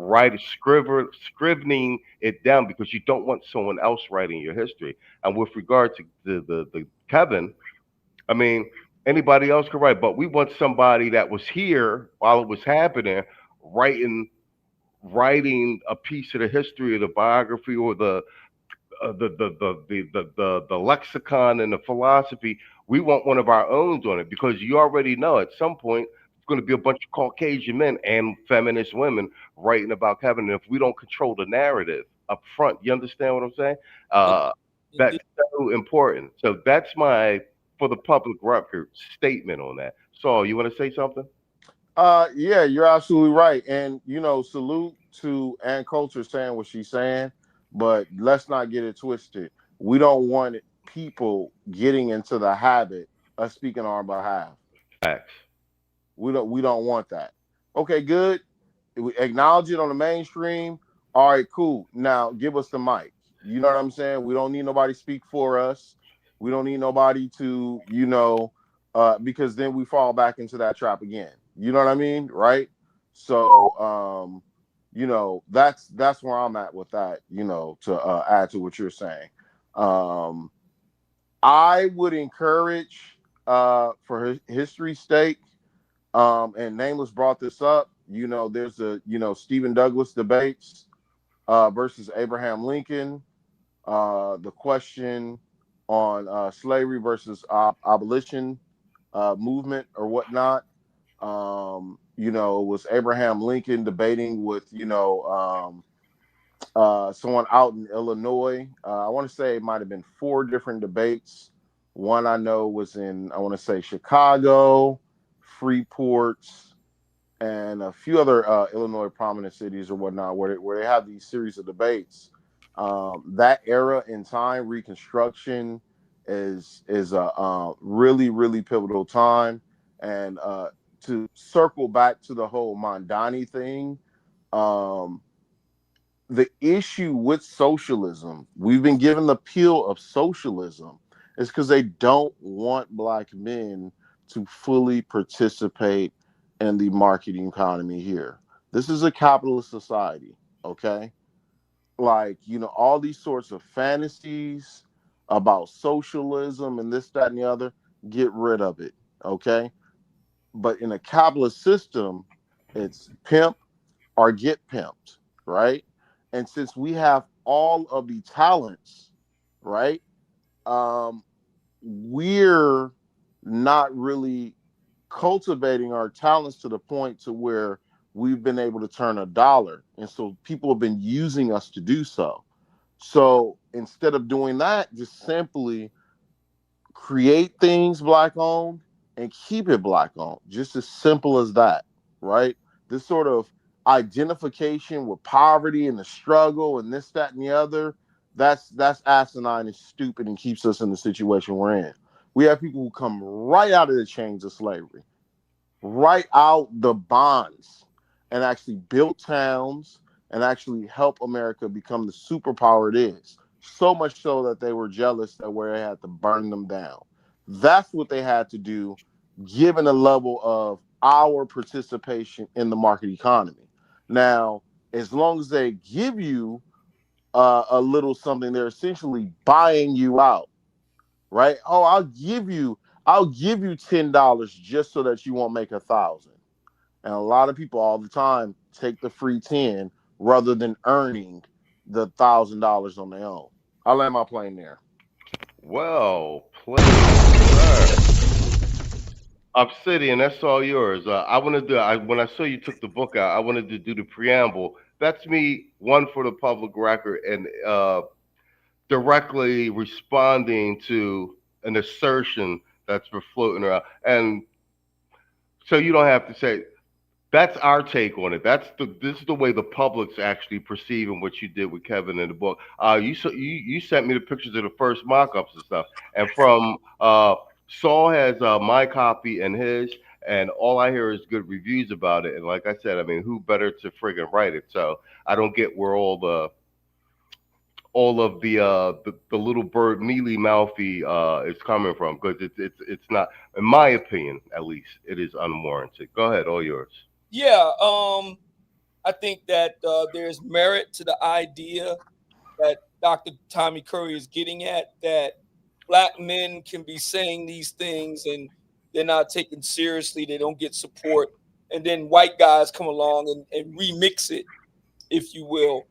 scrivening it down, because you don't want someone else writing your history. And with regard to the Kevin, I mean, anybody else could write, but we want somebody that was here while it was happening, writing a piece of the history of the biography or the lexicon and the philosophy. We want one of our own doing it, because you already know at some point it's going to be a bunch of Caucasian men and feminist women writing about Kevin. And if we don't control the narrative up front, you understand what I'm saying? That's so important. So that's my, for the public record, statement on that. Saul, you want to say something? Yeah, you're absolutely right. And, salute to Ann Coulter saying what she's saying, but let's not get it twisted. We don't want people getting into the habit of speaking on our behalf. Facts. We don't want that. Okay, good. We acknowledge it on the mainstream. All right, cool. Now give us the mic. You know what I'm saying? We don't need nobody to speak for us. We don't need nobody to, because then we fall back into that trap again. You know what I mean? Right? So, that's where I'm at with that, to add to what you're saying. I would encourage, for history's sake, and Nameless brought this up, there's a, Stephen Douglas debates versus Abraham Lincoln, the question on slavery versus abolition movement or whatnot. Was Abraham Lincoln debating with, someone out in Illinois. I want to say it might have been 4 different debates. One I know was in, I want to say, Chicago, Freeport, and a few other Illinois prominent cities or whatnot, where they have these series of debates. That era in time, Reconstruction, is a really, really pivotal time. And to circle back to the whole Mondani thing, the issue with socialism, we've been given the appeal of socialism, is because they don't want Black men to fully participate in the marketing economy here. This is a capitalist society, okay? Like, all these sorts of fantasies about socialism and this, that, and the other, get rid of it, okay? But in a capitalist system, it's pimp, or get pimped, right? And since we have all of the talents, right, we're not really cultivating our talents to the point to where we've been able to turn a dollar. And so people have been using us to do so. So instead of doing that, just simply create things black owned and keep it black owned. Just as simple as that, right? This sort of identification with poverty and the struggle and this, that, and the other, that's asinine and stupid and keeps us in the situation we're in. We have people who come right out of the chains of slavery, right out the bonds, and actually built towns and actually help America become the superpower it is. So much so that they were jealous that where they had to burn them down. That's what they had to do, given the level of our participation in the market economy. Now, as long as they give you a little something, they're essentially buying you out, right? Oh, I'll give you $10 just so that you won't make 1,000. And a lot of people all the time take the free 10 rather than earning the $1,000 on their own. I'll land my plane there. Well played, sir. Obsidian, that's all yours. I want to do. When I saw you took the book out, I wanted to do the preamble. That's me, one for the public record, and directly responding to an assertion that's been floating around. And so you don't have to say. That's our take on it. This is the way the public's actually perceiving what you did with Kevin in the book. You sent me the pictures of the first mock-ups and stuff, and from Saul has my copy and his, and all I hear is good reviews about it. And like I said, I mean, who better to friggin' write it? So I don't get where all of the little bird mealy mouthy is coming from, because it's not, in my opinion, at least, it is unwarranted. Go ahead, all yours. Yeah, I think that there's merit to the idea that Dr. Tommy Curry is getting at, that black men can be saying these things and they're not taken seriously, they don't get support, and then white guys come along and remix it, if you will,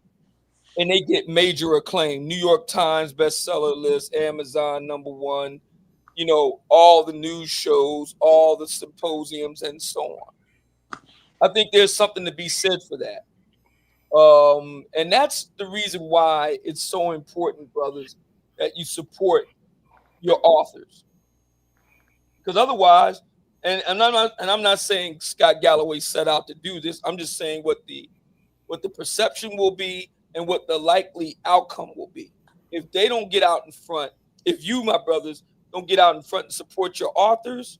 and they get major acclaim. New York Times bestseller list, Amazon #1, you know, all the news shows, all the symposiums, and so on. I think there's something to be said for that. And that's the reason why it's so important, brothers, that you support your authors. Because otherwise, and I'm not saying Scott Galloway set out to do this. I'm just saying what the perception will be and what the likely outcome will be. If they don't get out in front, if you, my brothers, don't get out in front and support your authors,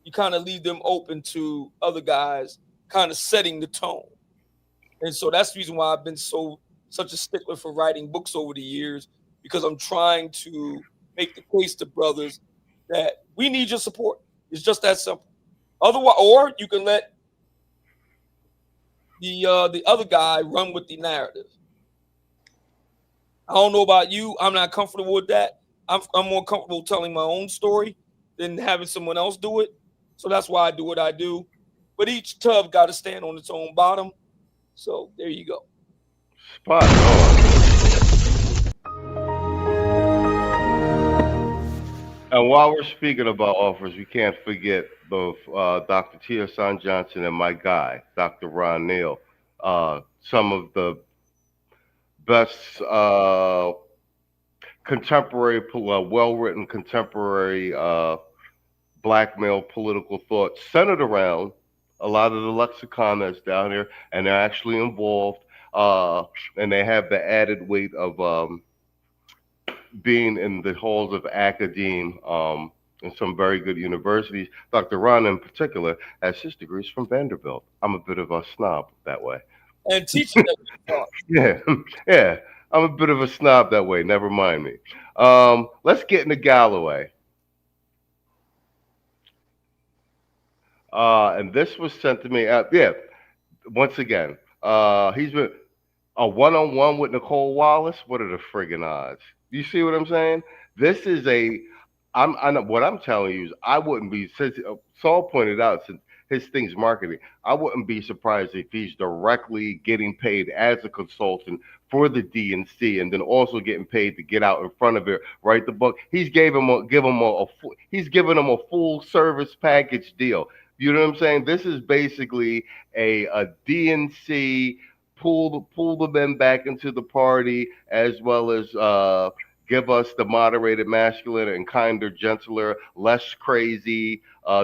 you kind of leave them open to other guys kind of setting the tone. And so that's the reason why I've been such a stickler for writing books over the years, because I'm trying to make the case to brothers that we need your support. It's just that simple. Otherwise, or you can let the other guy run with the narrative. I don't know about you. I'm not comfortable with that. I'm more comfortable telling my own story than having someone else do it. So that's why I do what I do. But each tub got to stand on its own bottom. So there you go. Spot on. And while we're speaking about offers, we can't forget both Dr. Tia Johnson and my guy, Dr. Ron Neal. Some of the best contemporary, well-written contemporary black male political thought centered around a lot of the lexicon that's down here, and they're actually involved, and they have the added weight of being in the halls of academe in some very good universities. Dr. Ron, in particular, has his degrees from Vanderbilt. I'm a bit of a snob that way. And teaching them. Yeah, I'm a bit of a snob that way. Never mind me. Let's get into Galloway. And this was sent to me. Once again, he's been a one-on-one with Nicole Wallace. What are the friggin' odds? You see what I'm saying? This is what I'm telling you is I wouldn't be. Since Saul pointed out, since his thing's marketing. I wouldn't be surprised if he's directly getting paid as a consultant for the DNC, and then also getting paid to get out in front of it, write the book. He's giving him a full service package deal. You know what I'm saying? This is basically a DNC pull the men back into the party, as well as give us the moderated, masculine, and kinder, gentler, less crazy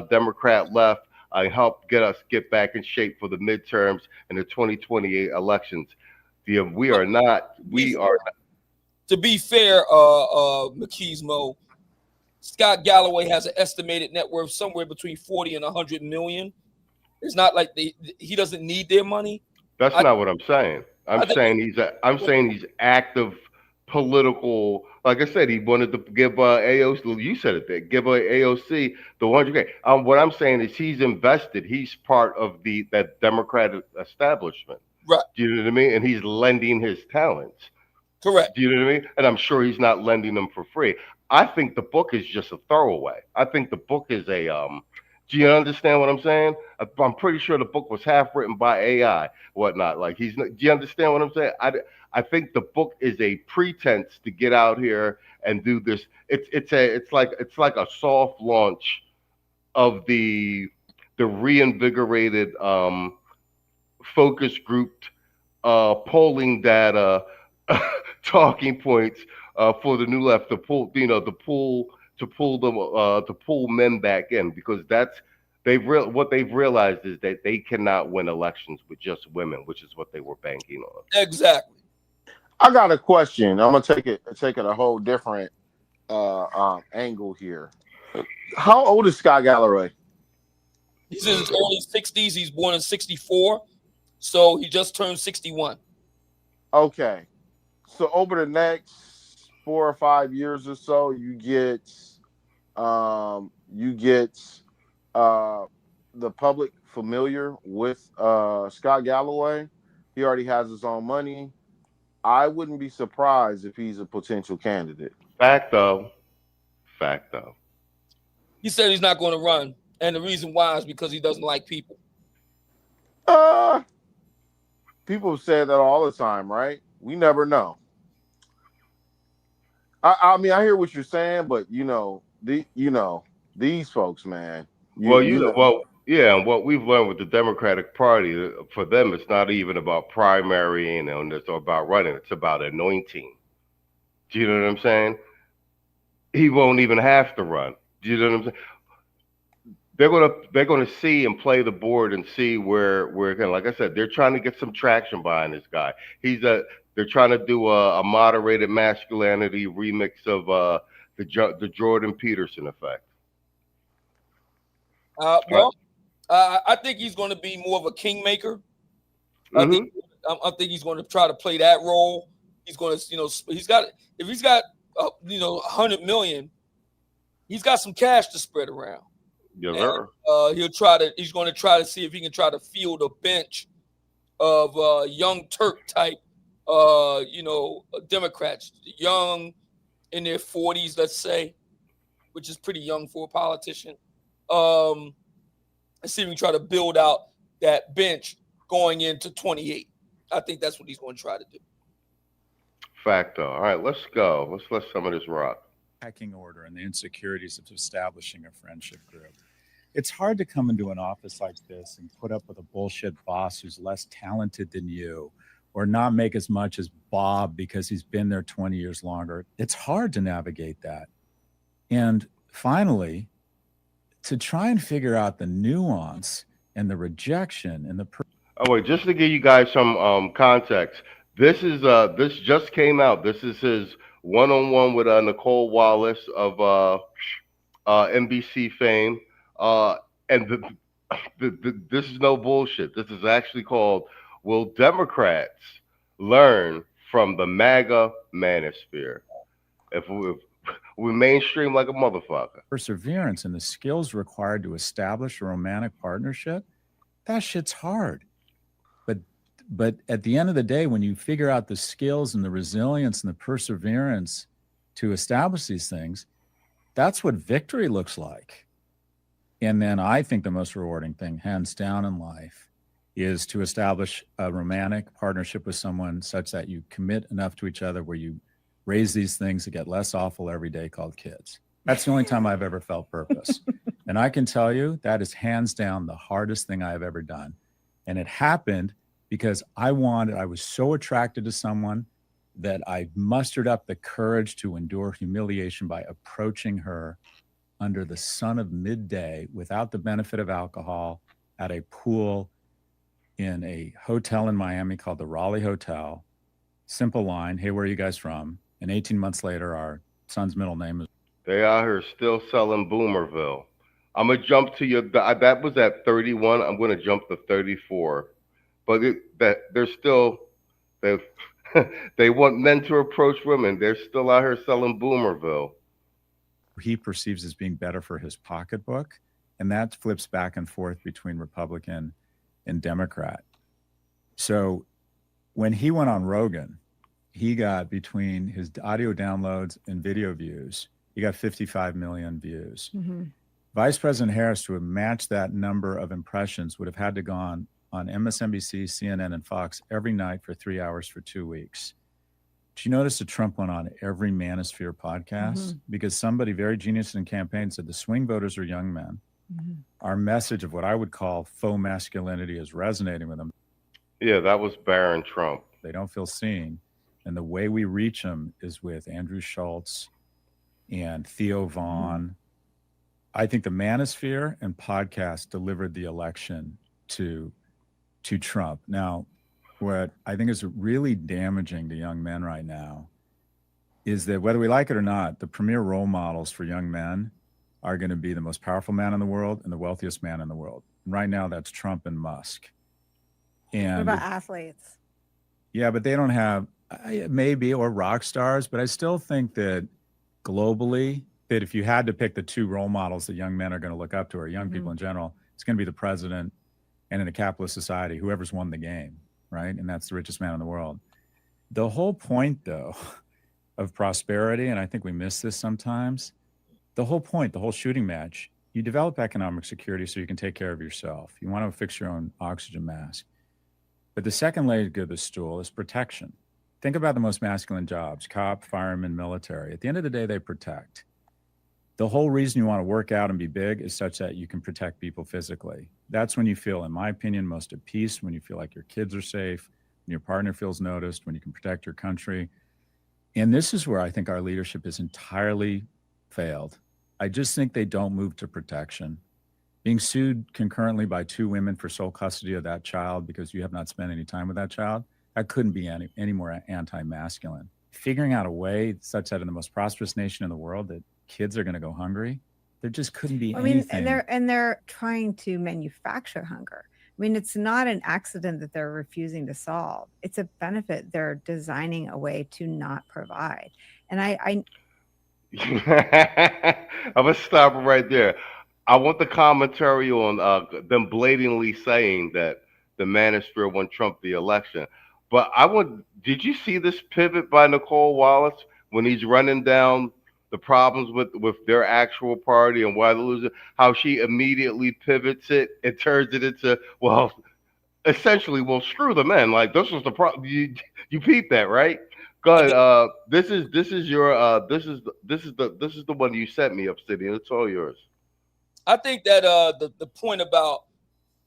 Democrat left, and help get back in shape for the midterms and the 2028 elections. We are not. To be fair, 𝐾𝐒, Scott Galloway has an estimated net worth somewhere between 40 and 100 million. It's not like he doesn't need their money. That's not what I'm saying. I'm saying he's active political. Like I said, he wanted to give AOC. You said it there. Give AOC the 100K. What I'm saying is he's invested. He's part of that Democratic establishment. Right. Do you know what I mean? And he's lending his talents. Correct. Do you know what I mean? And I'm sure he's not lending them for free. I think the book is just a throwaway. I think the book is a do you understand what I'm saying? I'm pretty sure the book was half written by AI, whatnot. Like do you understand what I'm saying? I think the book is a pretense to get out here and do this. It's like a soft launch of the reinvigorated focus grouped polling data talking points for the new left to pull men back in, because what they've realized is that they cannot win elections with just women, which is what they were banking on. Exactly. I got a question. I'm gonna take it a whole different angle here. How old is Scott Galloway? He's in his early 60s. He's born in 64, so he just turned 61. Okay, so over the next 4 or 5 years or so, you get the public familiar with Scott Galloway. He already has his own money. I wouldn't be surprised if he's a potential candidate. Fact though. He said he's not going to run, and the reason why is because he doesn't like people. People say that all the time, right? We never know. I mean, I hear what you're saying, but these folks, man. And what we've learned with the Democratic Party, for them, it's not even about primarying and it's about running. It's about anointing. Do you know what I'm saying? He won't even have to run. Do you know what I'm saying? They're gonna see and play the board and see where like I said, they're trying to get some traction behind this guy. They're trying to do a moderated masculinity remix of the Jordan Peterson effect. I think he's going to be more of a kingmaker. I think he's going to try to play that role. He's going to, if he's got 100 million, he's got some cash to spread around. Yes, sir. He's going to try to see if he can try to field a bench of young Turk type, Democrats, young in their 40s, let's say, which is pretty young for a politician. And see if we can try to build out that bench going into 28. I think that's what he's going to try to do. Facto. All right, let's go. Let's let some of this rock. Pecking order and the insecurities of establishing a friendship group. It's hard to come into an office like this and put up with a bullshit boss who's less talented than you, or not make as much as Bob because he's been there 20 years longer. It's hard to navigate that. And finally, to try and figure out the nuance and the rejection and the just to give you guys some context, this just came out. This is his one-on-one with Nicole Wallace of NBC fame, and this is no bullshit. This is actually called "Will Democrats Learn from the MAGA Manosphere?" If we mainstream like a motherfucker. Perseverance and the skills required to establish a romantic partnership, that shit's hard. But at the end of the day, when you figure out the skills and the resilience and the perseverance to establish these things, that's what victory looks like. And then I think the most rewarding thing, hands down in life, is to establish a romantic partnership with someone such that you commit enough to each other where you raise these things that get less awful every day called kids. That's the only time I've ever felt purpose. And I can tell you that is hands down the hardest thing I have ever done. And it happened because I was so attracted to someone that I mustered up the courage to endure humiliation by approaching her under the sun of midday without the benefit of alcohol at a pool in a hotel in Miami called the Raleigh Hotel. Simple line, hey, where are you guys from? And 18 months later, our son's middle name is... They out here still selling Boomerville. I'm going to jump to your... That was at 31. I'm going to jump to 34. But they're still... They want men to approach women. They're still out here selling Boomerville. He perceives as being better for his pocketbook. And that flips back and forth between Republican and Democrat. So when he went on Rogan, he got, between his audio downloads and video views, he got 55 million views. Mm-hmm. Vice President Harris, to have matched that number of impressions, would have had to go on MSNBC, CNN, and Fox every night for 3 hours for 2 weeks. Did you notice that Trump went on every Manosphere podcast? Mm-hmm. Because somebody very genius in campaign said the swing voters are young men. Mm-hmm. Our message of what I would call faux masculinity is resonating with them. Yeah, that was Barron Trump. They don't feel seen. And the way we reach them is with Andrew Schultz and Theo Vaughn. Mm-hmm. I think the Manosphere and podcast delivered the election to Trump. Now, what I think is really damaging to young men right now is that, whether we like it or not, the premier role models for young men are going to be the most powerful man in the world and the wealthiest man in the world. And right now, that's Trump and Musk. And What about athletes? Yeah, but they don't have, maybe, or rock stars, but I still think that globally, that if you had to pick the two role models that young men are going to look up to, or young people in general, it's going to be the president, and in a capitalist society, whoever's won the game, right? And that's the richest man in the world. The whole point, though, of prosperity, and I think we miss this sometimes, the whole point, the whole shooting match, you develop economic security so you can take care of yourself. You want to fix your own oxygen mask. But the second leg of the stool is protection. Think about the most masculine jobs: cop, fireman, military. At the end of the day, they protect. The whole reason you want to work out and be big is such that you can protect people physically. That's when you feel, in my opinion, most at peace, when you feel like your kids are safe, when your partner feels noticed, when you can protect your country. And this is where I think our leadership has entirely failed. I just think they don't move to protection. Being sued concurrently by two women for sole custody of that child because you have not spent any time with that child, that couldn't be any more anti-masculine. Figuring out a way such that in the most prosperous nation in the world that kids are going to go hungry, there just couldn't be anything. And they're trying to manufacture hunger. I mean, it's not an accident that they're refusing to solve. It's a benefit. They're designing a way to not provide. And I'm gonna stop right there. I want the commentary on them blatantly saying that the Manosphere won Trump the election. But did you see this pivot by Nicole Wallace when he's running down the problems with their actual party and why they're losing, how she immediately pivots it and turns it into, well, essentially, well, screw the men. Like, this was the problem. You peep that, right? Go ahead. This is the one you sent me, Obsidian. It's all yours. I think that the point about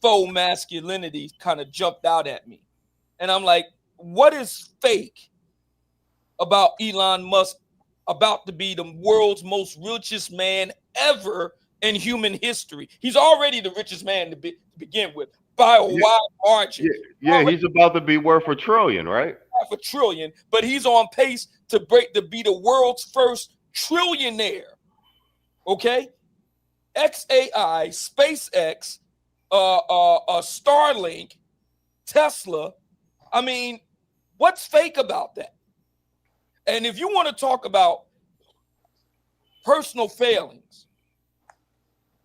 faux masculinity kind of jumped out at me. And I'm like, what is fake about Elon Musk about to be the world's most richest man ever in human history? He's already the richest man to begin with by a wide margin. Yeah, he's about to be worth $1 trillion, right? Half $1 trillion, but he's on pace to be the world's first trillionaire. Okay? XAI, SpaceX, Starlink, Tesla. I mean, what's fake about that? And if you want to talk about personal failings,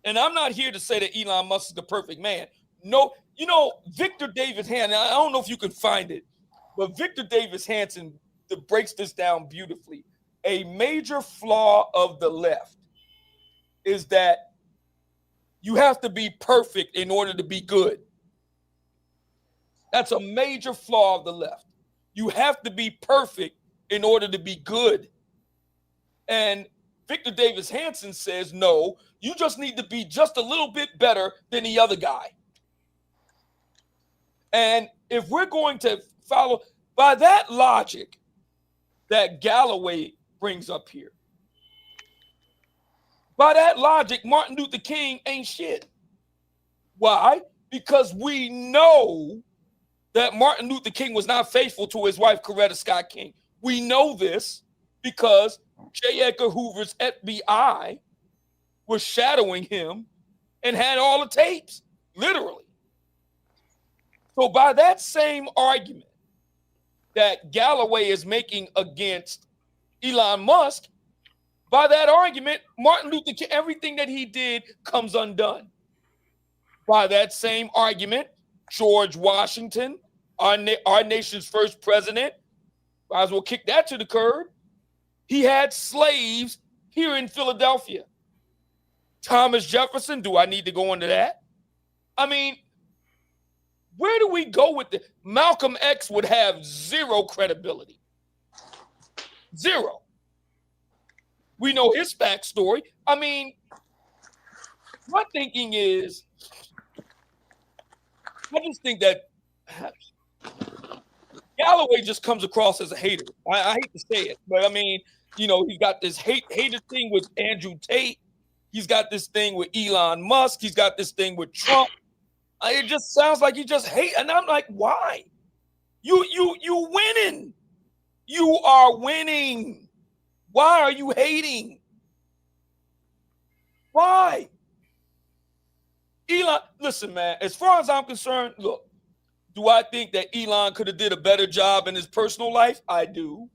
and I'm not here to say that Elon Musk is the perfect man. No, Victor Davis Hanson, I don't know if you can find it, but Victor Davis Hanson breaks this down beautifully. A major flaw of the left is that You have to be perfect in order to be good. That's a major flaw of the left. You have to be perfect in order to be good. And Victor Davis Hanson says, no, you just need to be just a little bit better than the other guy. And if we're going to follow by that logic that Galloway brings up here, by that logic, Martin Luther King ain't shit. Why? Because we know that Martin Luther King was not faithful to his wife, Coretta Scott King. We know this because J. Edgar Hoover's FBI was shadowing him and had all the tapes, literally. So by that same argument that Galloway is making against Elon Musk, by that argument, Martin Luther King, everything that he did comes undone. By that same argument, George Washington, our nation's first president, might as well kick that to the curb. He had slaves here in Philadelphia. Thomas Jefferson, do I need to go into that? I mean, where do we go with this? Malcolm X would have zero credibility. Zero. We know his backstory. I mean, my thinking is, I just think that Galloway just comes across as a hater. I hate to say it, but I mean, you know, he's got this hater thing with Andrew Tate. He's got this thing with Elon Musk. He's got this thing with Trump. It just sounds like you just hate. And I'm like, why? You winning. You are winning. Why are you hating? Why? Elon, listen, man, as far as I'm concerned, look, do I think that Elon could have did a better job in his personal life? I do.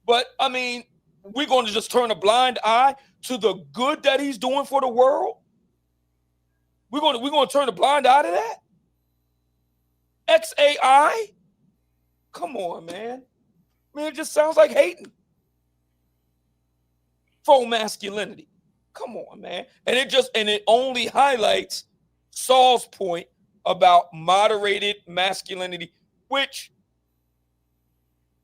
But, I mean, we're going to just turn a blind eye to the good that he's doing for the world? We're going to turn a blind eye to that? XAI? Come on, man. I mean, it just sounds like hating. Faux masculinity. Come on, man. And it only highlights Saul's point about moderated masculinity, which,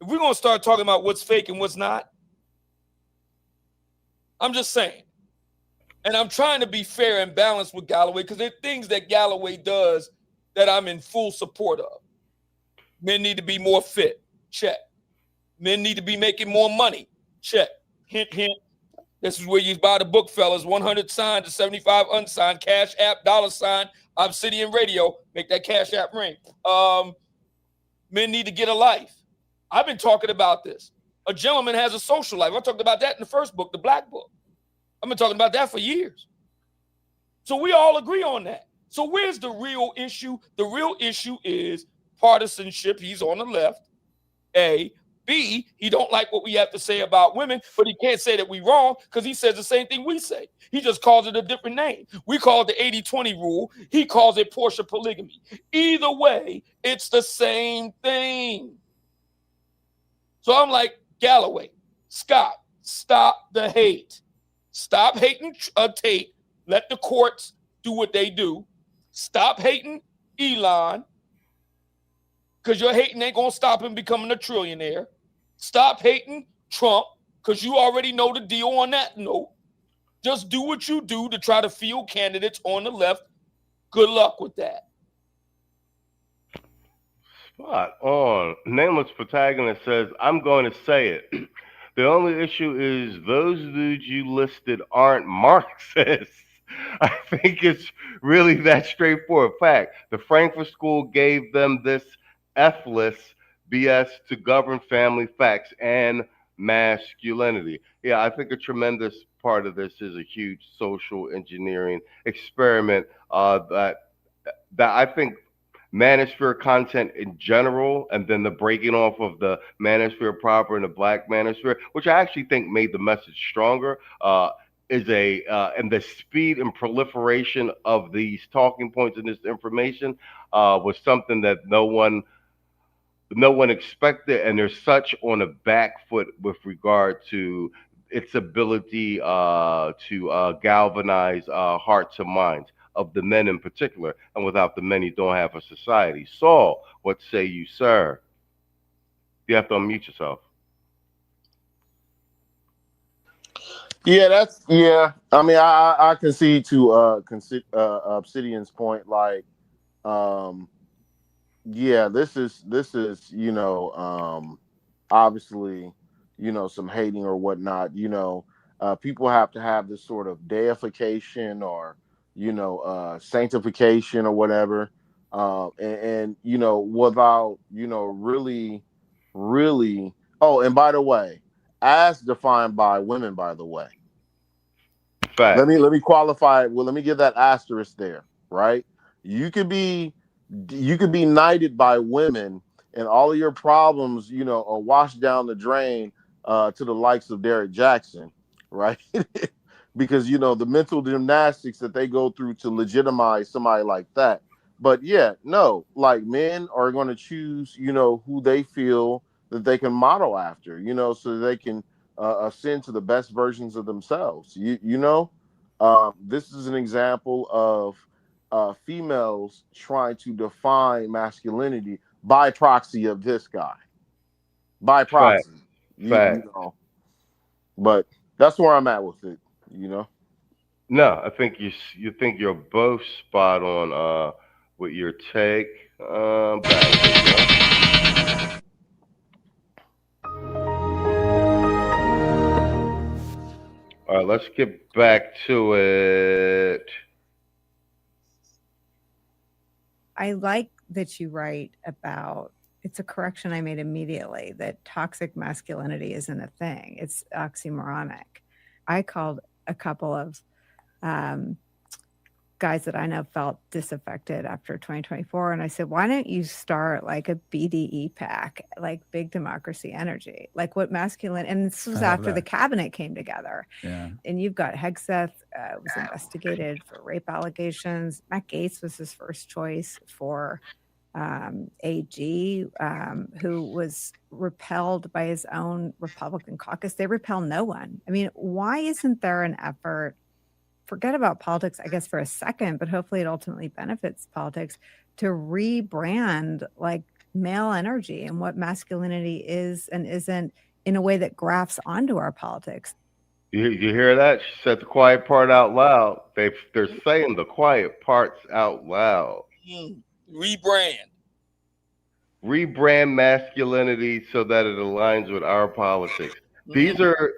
if we're going to start talking about what's fake and what's not, I'm just saying. And I'm trying to be fair and balanced with Galloway because there are things that Galloway does that I'm in full support of. Men need to be more fit. Check. Men need to be making more money. Check. Hint, hint. This is where you buy the book, fellas. 100 signed to 75 unsigned. Cash App, $, Obsidian Radio. Make that Cash App ring. Men need to get a life. I've been talking about this. A gentleman has a social life. I talked about that in the first book, the Black Book. I've been talking about that for years. So we all agree on that. So where's the real issue? The real issue is partisanship. He's on the left. A. B, he don't like what we have to say about women, but he can't say that we wrong because he says the same thing we say. He just calls it a different name. We call it the 80-20 rule. He calls it Porsche polygamy. Either way, it's the same thing. So I'm like, Galloway, Scott, stop the hate. Stop hating Tate. Let the courts do what they do. Stop hating Elon, because your hating ain't going to stop him becoming a trillionaire. Stop hating Trump, because you already know the deal on that note. Just do what you do to try to field candidates on the left. Good luck with that. Spot on. Nameless Protagonist says, I'm going to say it. The only issue is those dudes you listed aren't Marxists. I think it's really that straightforward. Fact, the Frankfurt School gave them this F-less BS to govern family facts and masculinity. Yeah, I think a tremendous part of this is a huge social engineering experiment that I think manosphere content in general, and then the breaking off of the manosphere proper and the black manosphere, which I actually think made the message stronger, is and the speed and proliferation of these talking points and this information was something that no one expected, and they're such on a back foot with regard to its ability to galvanize hearts and minds of the men in particular, and without the men, you don't have a society. Saul, what say you, sir? You have to unmute yourself. Yeah. I mean, I concede to Obsidian's point. Like, yeah, this is obviously some hating or whatnot. People have to have this sort of deification or sanctification or whatever, and without really. Oh, and by the way, as defined by women, by the way. Fact. Let me qualify it. Well, let me give that asterisk there, right? You could be knighted by women, and all of your problems, are washed down the drain to the likes of Derek Jackson, right? Because the mental gymnastics that they go through to legitimize somebody like that. But yeah, no, like men are going to choose, who they feel that they can model after, so they can ascend to the best versions of themselves. This is an example of females trying to define masculinity by proxy of this guy. By proxy. Fact. But that's where I'm at with it, No, I think you think you're both spot on with your take. All right, let's get back to it. I like that you write about, it's a correction I made immediately, that toxic masculinity isn't a thing. It's oxymoronic. I called a couple of guys that I know felt disaffected after 2024. And I said, why don't you start like a BDE pack, like Big Democracy Energy, like what masculine, and this was after the cabinet came together. Yeah. And you've got Hegseth was investigated for rape allegations. Matt Gaetz was his first choice for AG, who was repelled by his own Republican caucus. They repel no one. I mean, why isn't there an effort, forget about politics, I guess, for a second, but hopefully it ultimately benefits politics, to rebrand like male energy and what masculinity is and isn't in a way that grafts onto our politics? You hear that? She said the quiet part out loud. They're saying the quiet parts out loud. Rebrand masculinity so that it aligns with our politics. These are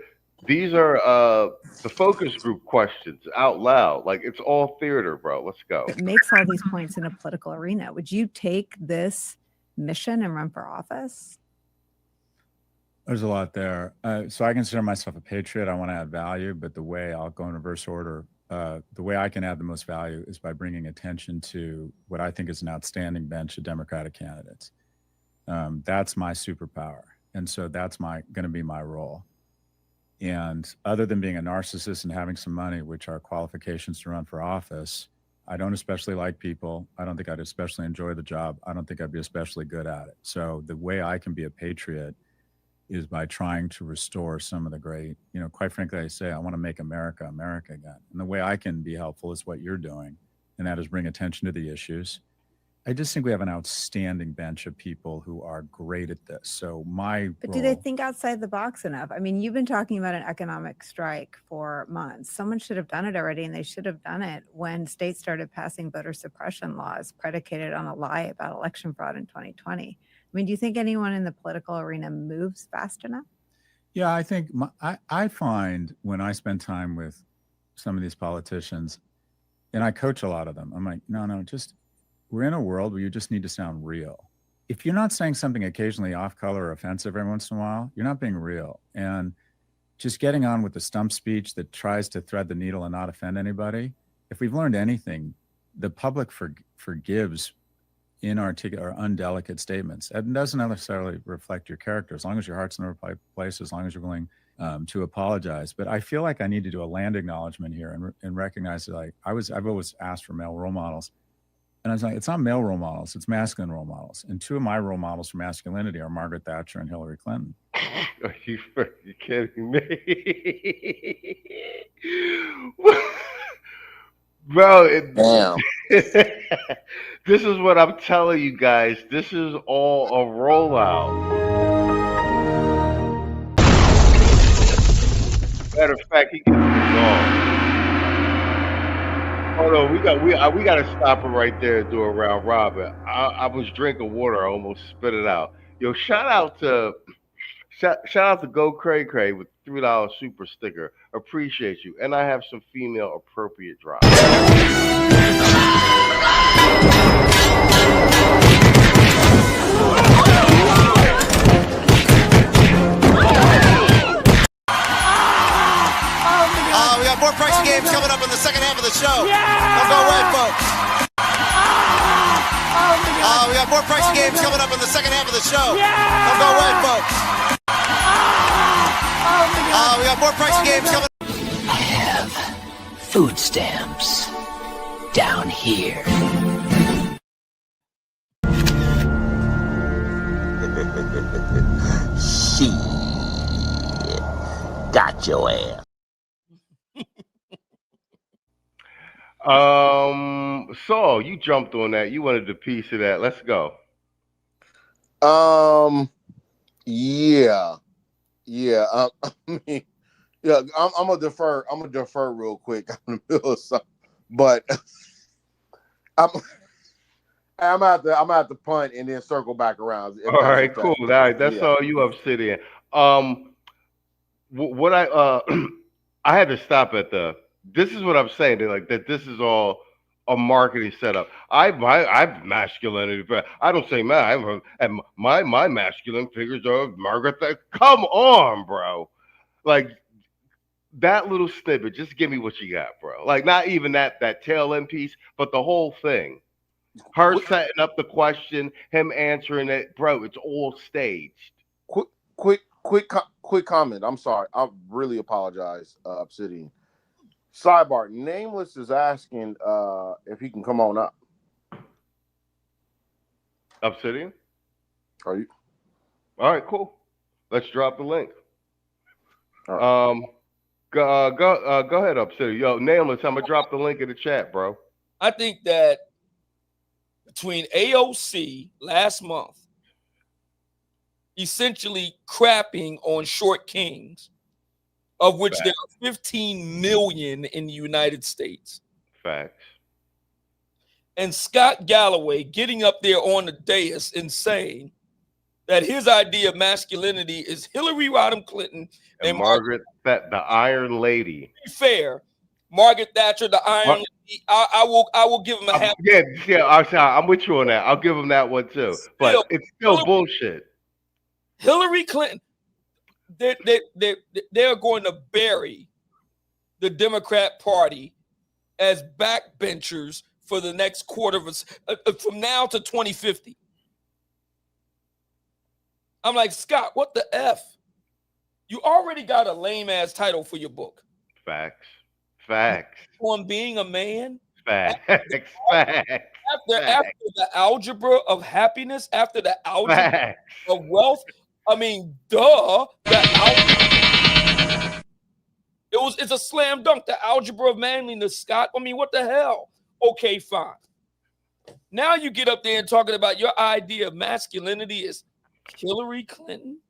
the focus group questions out loud. Like, it's all theater, bro. Let's go. It makes all these points in a political arena. Would you take this mission and run for office? There's a lot there. So I consider myself a patriot. I want to add value, but the way I'll go in reverse order, the way I can add the most value is by bringing attention to what I think is an outstanding bench of Democratic candidates. That's my superpower. And so that's going to be my role. And other than being a narcissist and having some money, which are qualifications to run for office, I don't especially like people. I don't think I'd especially enjoy the job. I don't think I'd be especially good at it. So the way I can be a patriot is by trying to restore some of the great, quite frankly, I say, I want to make America, America again. And the way I can be helpful is what you're doing, and that is bring attention to the issues. I just think we have an outstanding bench of people who are great at this. So But do they think outside the box enough? I mean, you've been talking about an economic strike for months. Someone should have done it already, and they should have done it when states started passing voter suppression laws predicated on a lie about election fraud in 2020. I mean, do you think anyone in the political arena moves fast enough? Yeah, I think I find when I spend time with some of these politicians, and I coach a lot of them, I'm like, no, just we're in a world where you just need to sound real. If you're not saying something occasionally off color or offensive every once in a while, you're not being real. And just getting on with the stump speech that tries to thread the needle and not offend anybody. If we've learned anything, the public forgives inarticulate or undelicate statements. It doesn't necessarily reflect your character, as long as your heart's in the right place, as long as you're willing to apologize. But I feel like I need to do a land acknowledgement here and recognize that I've always asked for male role models. And I was like, it's not male role models, it's masculine role models. And two of my role models for masculinity are Margaret Thatcher and Hillary Clinton. Are you kidding me? Bro, Damn. this is what I'm telling you guys. This is all a rollout. Matter of fact, he gets it wrong. Hold on, we got to stop it right there and do a round robin. I was drinking water, I almost spit it out. Yo, shout out to 𝐿𝐔𝐘𝐒 with $3 super sticker. Appreciate you, and I have some female appropriate drops. We got more pricey games coming up in the second half of the show. Don't go away, folks. We got more pricey games coming up in the second half of the show. Don't go away, folks. We got more pricey games coming. I have food stamps down here. Shit. Got your ass. Saul, you jumped on that. You wanted a piece of that. Let's go. Yeah. I mean, yeah. I'm gonna defer. I'm gonna defer real quick. I'm in the middle of something, but I'm gonna have to punt and then circle back around. All right, cool. All right, that's all you, Obsidian. What I had to stop at the. This is what I'm saying. Like that. This is all a marketing setup. I've masculinity, but I don't say man. And my masculine figures are Margaret. Come on, bro. Like that little snippet. Just give me what you got, bro. Like not even that tail end piece, but the whole thing. Her setting up the question, him answering it, bro. It's all staged. Quick comment. I'm sorry. I really apologize, Obsidian. Sidebar, Nameless is asking if he can come on up. Obsidian? Are you? All right, cool. Let's drop the link. All right. Go ahead, Obsidian. Yo, Nameless, I'm gonna drop the link in the chat, bro. I think that between AOC last month essentially crapping on short kings, of which there are 15 million in the United States. Facts. And Scott Galloway getting up there on the dais and saying that his idea of masculinity is Hillary Rodham Clinton and Margaret, the Iron Lady. To be fair, Margaret Thatcher, the Iron Lady. I will give him a half. Yeah. I'm with you on that. I'll give him that one too. But it's still bullshit. Hillary Clinton. They're going to bury the Democrat Party as backbenchers for the next quarter of from now to 2050. I'm like, Scott, what the F? You already got a lame ass title for your book. Facts. On being a man. Facts. After the algebra of happiness, after the algebra of wealth. I mean, duh. It's a slam dunk. The algebra of manliness, Scott. I mean, what the hell? Okay, fine. Now you get up there and talking about your idea of masculinity is Hillary Clinton.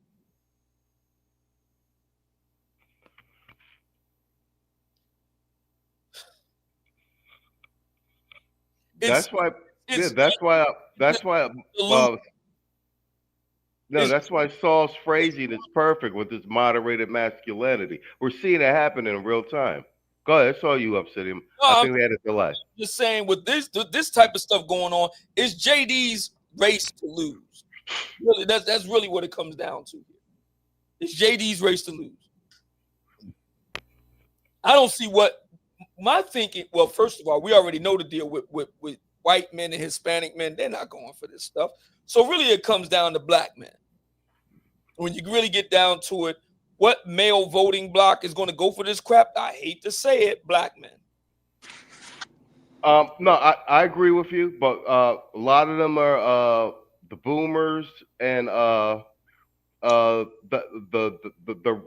That's why Saul's phrasing is perfect with his moderated masculinity. We're seeing it happen in real time. Go ahead, I saw you, Obsidian. I think we had a delay. Just saying, with this type of stuff going on, it's JD's race to lose. Really, that's really what it comes down to. It's JD's race to lose. I don't see what my thinking. Well, first of all, we already know the deal with white men and Hispanic men. They're not going for this stuff. So really, it comes down to black men. When you really get down to it, what male voting bloc is going to go for this crap? I hate to say it, black men. No, I agree with you, but a lot of them are the boomers and the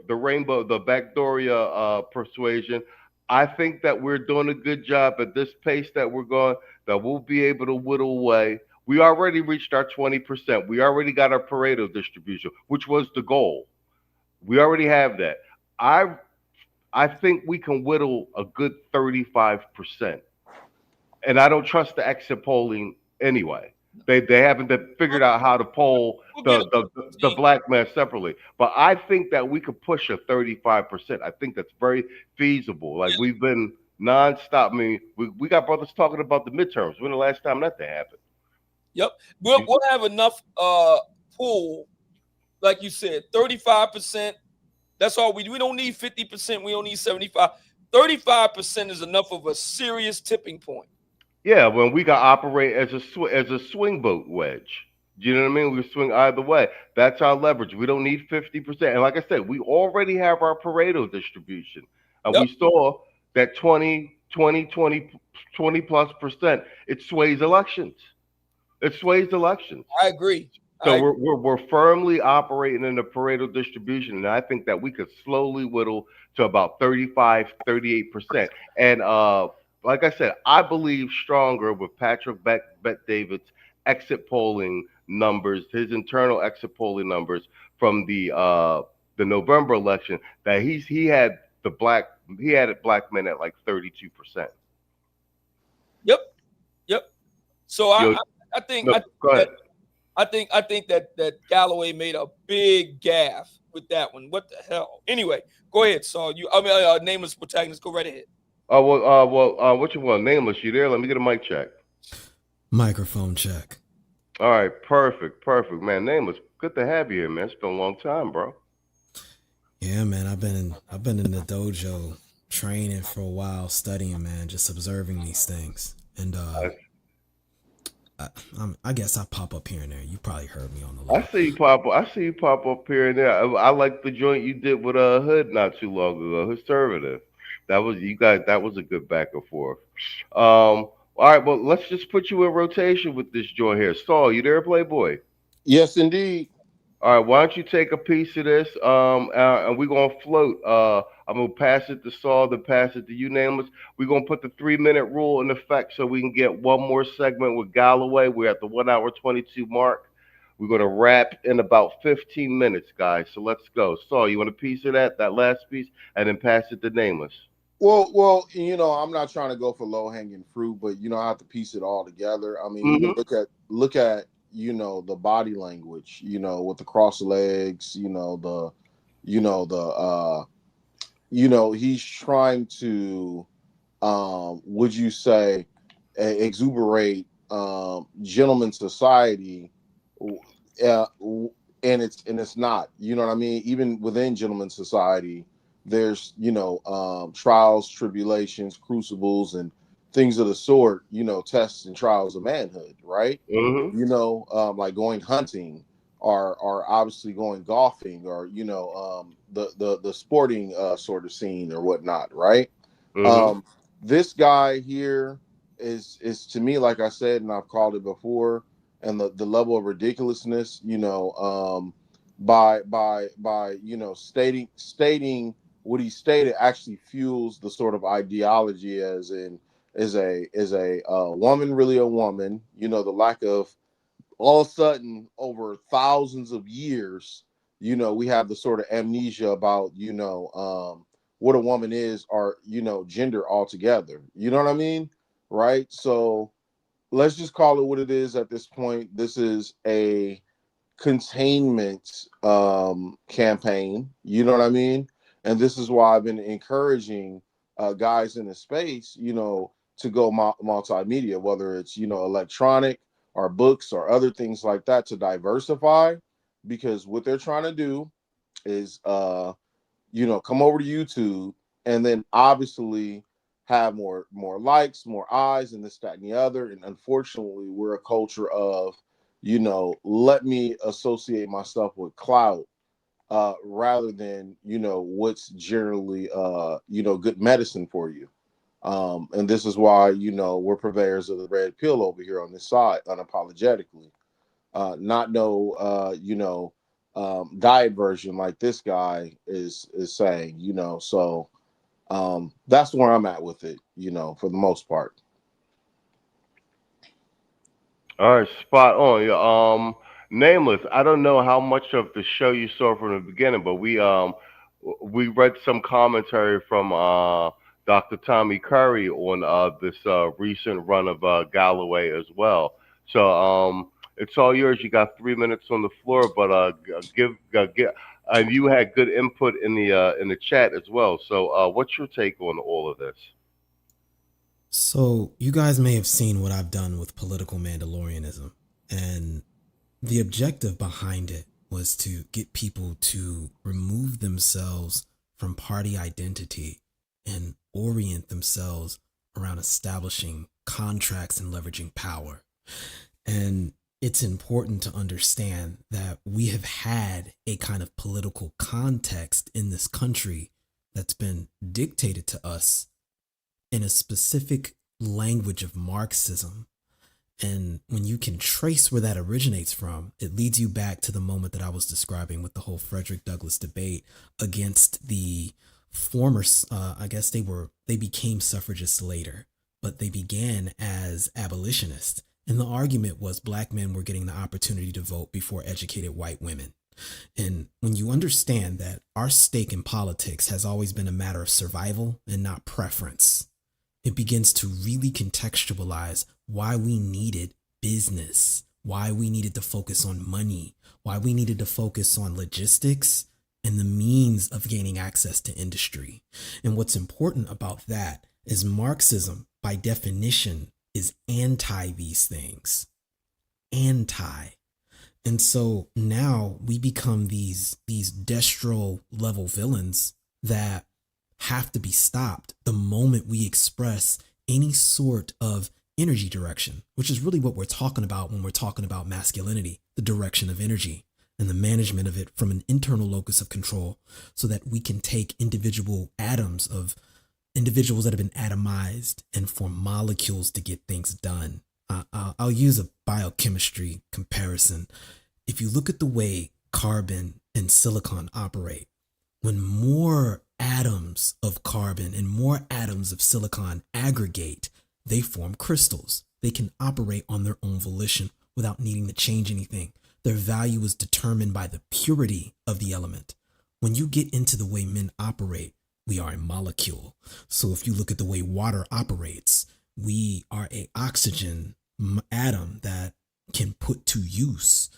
rainbow, the Backdoria persuasion. I think that we're doing a good job at this pace that we're going, that we'll be able to whittle away. We already reached our 20%. We already got our Pareto distribution, which was the goal. We already have that. I think we can whittle a good 35%. And I don't trust the exit polling anyway. They haven't figured out how to poll the black man separately. But I think that we could push a 35%. I think that's very feasible. Like, we've been nonstop. I mean, we got brothers talking about the midterms. When the last time that happened? Yep. We'll have enough pool, like you said, 35%. That's all we don't need 50%. We don't need 75. 35% is enough of a serious tipping point. Yeah, when we got operate as a swing vote wedge. Do you know what I mean? We swing either way. That's our leverage. We don't need 50%. And like I said, we already have our Pareto distribution. And we saw that 20 plus percent. It sways elections. It sways elections. I agree. So we're firmly operating in the Pareto distribution, and I think that we could slowly whittle to about 35-38%. And like I said, I believe stronger with Patrick Bet-David's exit polling numbers, his internal exit polling numbers from the November election, that he had black men at like 32%. Yep. So I think that Galloway made a big gaffe with that one. What the hell? Anyway, go ahead, Saul. Nameless protagonist. Go right ahead. What you want? Nameless, you there? Let me get a mic check. Microphone check. All right, perfect, man. Nameless, good to have you here, man. It's been a long time, bro. Yeah, man. I've been in the dojo training for a while, studying, man, just observing these things, and I guess I pop up here and there. You probably heard me on the line. I see you pop up here and there. I like the joint you did with Hood not too long ago. Conservative. That was a good back and forth. All right, well, let's just put you in rotation with this joint here. Saul, you there, Playboy? Yes, indeed. All right, why don't you take a piece of this? And we're gonna float. I'm gonna pass it to Saul, then pass it to you, Nameless. We're gonna put the 3-minute rule in effect so we can get one more segment with Galloway. We're at the 1 hour 22 mark. We're gonna wrap in about 15 minutes, guys. So let's go. Saul, you want a piece of that last piece, and then pass it to Nameless. Well, I'm not trying to go for low-hanging fruit, but I have to piece it all together. I mean, look at the body language, with the cross legs, he's trying to would you say exuberate gentleman society, and it's not, you know what I mean? Even within gentleman society, there's trials, tribulations, crucibles, and things of the sort, tests and trials of manhood, right? Like going hunting, or obviously going golfing, or the sporting sort of scene or whatnot, right? This guy here is to me, like I said, and I've called it before, and the level of ridiculousness, by stating what he stated actually fuels the sort of ideology, as in is a woman really a woman? The lack of, all of a sudden, over thousands of years, we have the sort of amnesia about what a woman is, or gender altogether. You know what I mean, right? So let's just call it what it is at this point. This is a containment campaign. You know what I mean? And this is why I've been encouraging guys in the space, to go multimedia, whether it's, electronic or books or other things like that, to diversify, because what they're trying to do is, come over to YouTube and then obviously have more likes, more eyes, and this, that, and the other. And unfortunately, we're a culture of, let me associate myself with clout, rather than, what's generally, good medicine for you. And this is why, we're purveyors of the red pill over here on this side, unapologetically. Not no, diet version like this guy is saying, So that's where I'm at with it, for the most part. All right, spot on. Yeah, Nameless. I don't know how much of the show you saw from the beginning, but we read some commentary from Dr. Tommy Curry on this recent run of Galloway as well. So it's all yours. You got 3 minutes on the floor, but give. And you had good input in the chat as well. So what's your take on all of this? So you guys may have seen what I've done with political Mandalorianism, and the objective behind it was to get people to remove themselves from party identity and orient themselves around establishing contracts and leveraging power. And it's important to understand that we have had a kind of political context in this country that's been dictated to us in a specific language of Marxism. And when you can trace where that originates from, it leads you back to the moment that I was describing with the whole Frederick Douglass debate against the former, I guess they became suffragists later, but they began as abolitionists. And the argument was black men were getting the opportunity to vote before educated white women. And when you understand that our stake in politics has always been a matter of survival and not preference, it begins to really contextualize why we needed business, why we needed to focus on money, why we needed to focus on logistics and the means of gaining access to industry. And what's important about that is Marxism, by definition, is anti these things. Anti. And so now we become these destro level villains that have to be stopped the moment we express any sort of energy direction, which is really what we're talking about when we're talking about masculinity, the direction of energy and the management of it from an internal locus of control, so that we can take individual atoms of individuals that have been atomized and form molecules to get things done. I'll use a biochemistry comparison. If you look at the way carbon and silicon operate, when more atoms of carbon and more atoms of silicon aggregate, they form crystals. They can operate on their own volition without needing to change anything. Their value is determined by the purity of the element. When you get into the way men operate, we are a molecule. So if you look at the way water operates, we are an oxygen atom that can put to use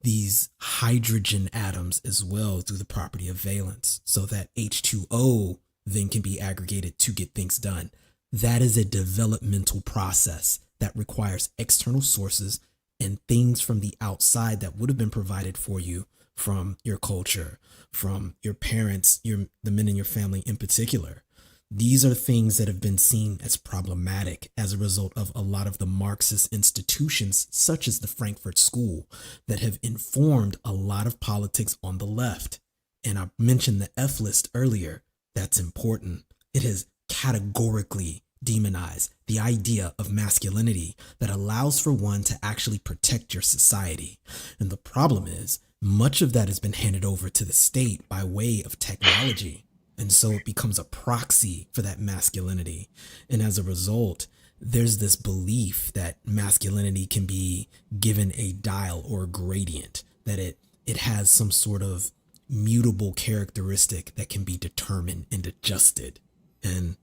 these hydrogen atoms as well through the property of valence, so that H2O then can be aggregated to get things done. That is a developmental process that requires external sources and things from the outside that would have been provided for you from your culture, from your parents, the men in your family in particular. These are things that have been seen as problematic as a result of a lot of the Marxist institutions, such as the Frankfurt School, that have informed a lot of politics on the left. And I mentioned the F list earlier. That's important. It has categorically demonized the idea of masculinity that allows for one to actually protect your society. And the problem is, much of that has been handed over to the state by way of technology. And so it becomes a proxy for that masculinity. And as a result, there's this belief that masculinity can be given a dial or a gradient, that it has some sort of mutable characteristic that can be determined and adjusted. And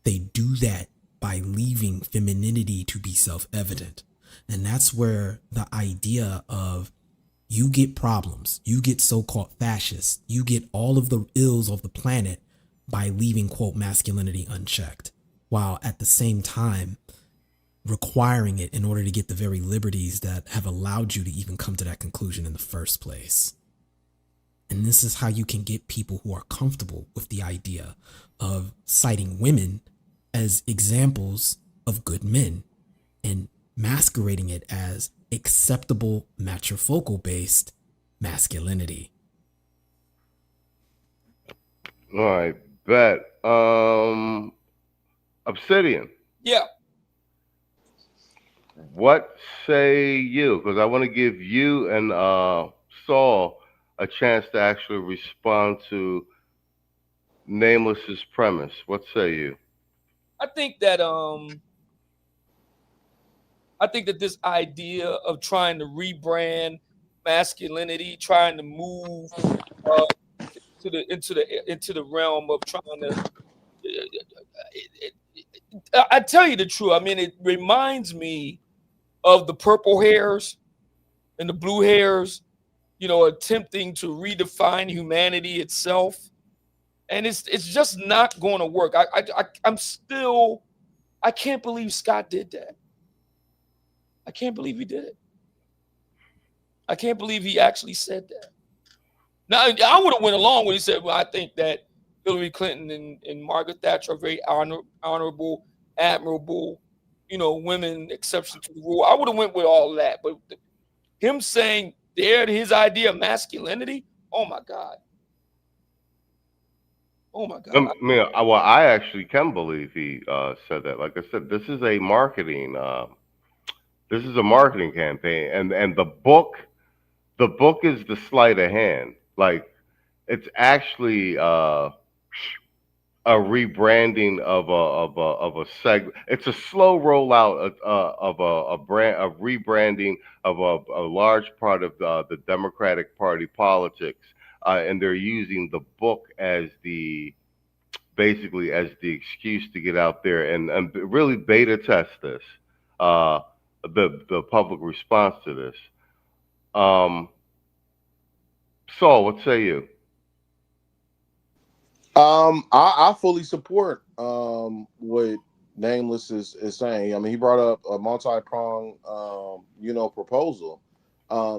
they do that by leaving femininity to be self-evident. And that's where the idea of you get problems, you get so-called fascists, you get all of the ills of the planet by leaving, quote, masculinity unchecked, while at the same time requiring it in order to get the very liberties that have allowed you to even come to that conclusion in the first place. And this is how you can get people who are comfortable with the idea of citing women as examples of good men and masquerading it as acceptable matrifocal based masculinity. All right, bet. Obsidian. Yeah. What say you? Because I want to give you and Saul a chance to actually respond to Nameless's premise. What say you? I think that this idea of trying to rebrand masculinity, trying to move into the realm of trying to. I tell you the truth. I mean, it reminds me of the purple hairs and the blue hairs, attempting to redefine humanity itself, and it's just not going to work. I can't believe Scott did that. I can't believe he did it. I can't believe he actually said that. Now, I would have went along when he said, well, I think that Hillary Clinton and Margaret Thatcher are very honorable, admirable, women, exception to the rule. I would have went with all of that. But him saying his idea of masculinity, oh, my God. Oh, my God. I mean, I actually can believe he said that. Like I said, this is a marketing campaign, and the book is the sleight of hand. Like, it's actually a rebranding of a segment. It's a slow rollout of a rebranding of a large part of the Democratic Party politics, and they're using the book as basically as the excuse to get out there and really beta test this, the public response to this. Saul, what say you? I fully support what Nameless is saying. I mean, he brought up a multi-pronged proposal.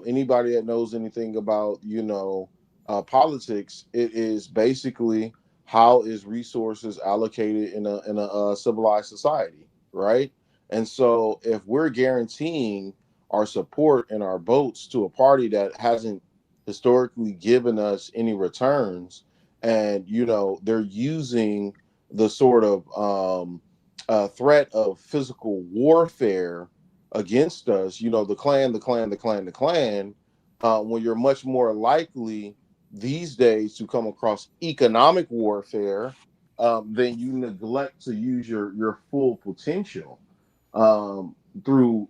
Anybody that knows anything about politics, it is basically how is resources allocated in a civilized society, right? And so if we're guaranteeing our support and our votes to a party that hasn't historically given us any returns, and they're using the sort of threat of physical warfare against us, the clan, when you're much more likely these days to come across economic warfare, then you neglect to use your full potential through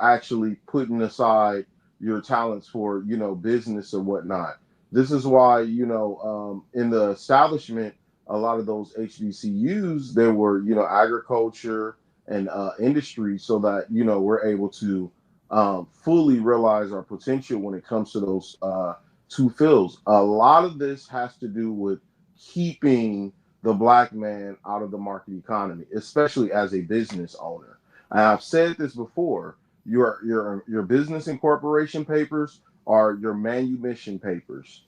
actually putting aside your talents for business or whatnot. This is why in the establishment, a lot of those HBCUs, there were agriculture and industry, so that we're able to fully realize our potential when it comes to those two fields. A lot of this has to do with keeping the black man out of the market economy, especially as a business owner. And I've said this before: your business incorporation papers are your manumission papers,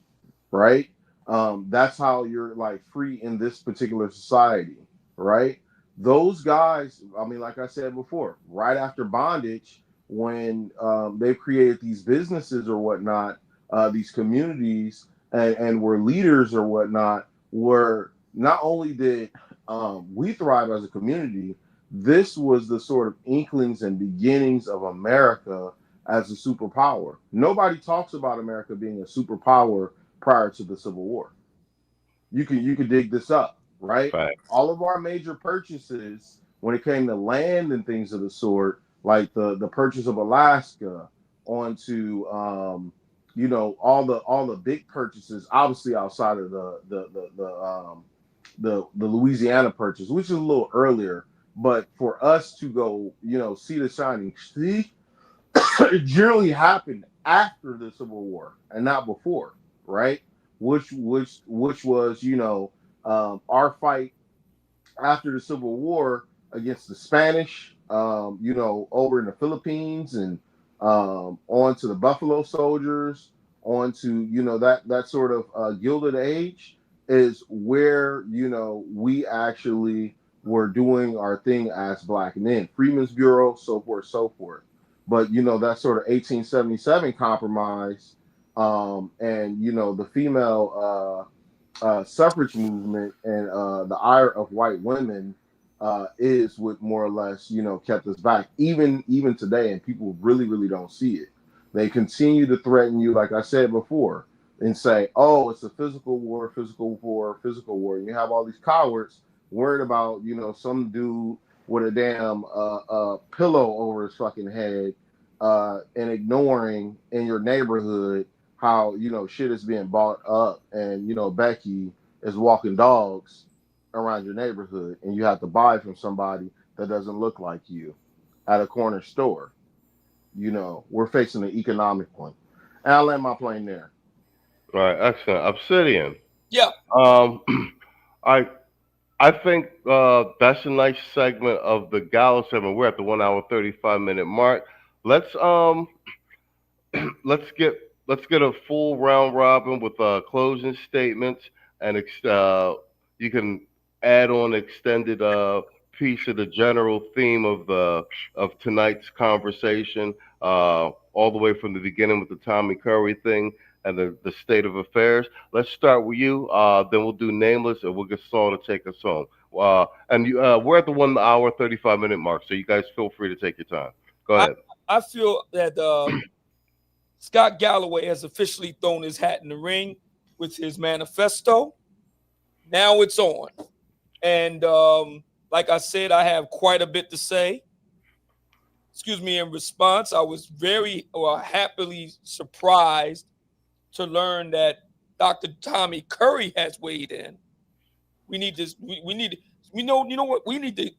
right? That's how you're like free in this particular society, right? Those guys, I mean, like I said before, right after bondage, when they created these businesses or whatnot, these communities and were leaders or whatnot, were not only did we thrive as a community, this was the sort of inklings and beginnings of America as a superpower. Nobody talks about America being a superpower prior to the Civil War. You can dig this up, right? All of our major purchases when it came to land and things of the sort, like the purchase of Alaska, onto all the big purchases, obviously outside of the Louisiana purchase, which is a little earlier. But for us to go, see the shining sea, it generally happened after the Civil War and not before, right? Which was our fight after the Civil War against the Spanish, over in the Philippines, and on to the Buffalo Soldiers, on to that sort of Gilded Age, is where we actually were doing our thing as black men, Freedmen's Bureau, so forth, so forth. But that sort of 1877 compromise, and the female suffrage movement and the ire of white women is what more or less, kept us back, even today, and people really, really don't see it. They continue to threaten you, like I said before, and say, "Oh, it's a physical war, physical war, physical war." And you have all these cowards worried about, some dude with a damn pillow over his fucking head, and ignoring in your neighborhood how shit is being bought up, and Becky is walking dogs around your neighborhood, and you have to buy from somebody that doesn't look like you at a corner store. We're facing an economic one. And I'll land my plane there. All right, excellent. Obsidian. Yeah. I think that's a nice segment of the Gala segment. We're at the 1 hour 35-minute mark. Let's get a full round robin with closing statements, and you can add on extended piece of the general theme of tonight's conversation, all the way from the beginning with the Tommy Curry thing and the state of affairs. Let's start with you. Then we'll do Nameless, and we'll get Saul to take us home. We're at the 1 hour 35-minute mark, so you guys feel free to take your time. Go ahead. I feel that Scott Galloway has officially thrown his hat in the ring with his manifesto. Now it's on. And like I said, I have quite a bit to say. In response, I was very happily surprised to learn that Dr. Tommy Curry has weighed in. We need this. You know what? We need to.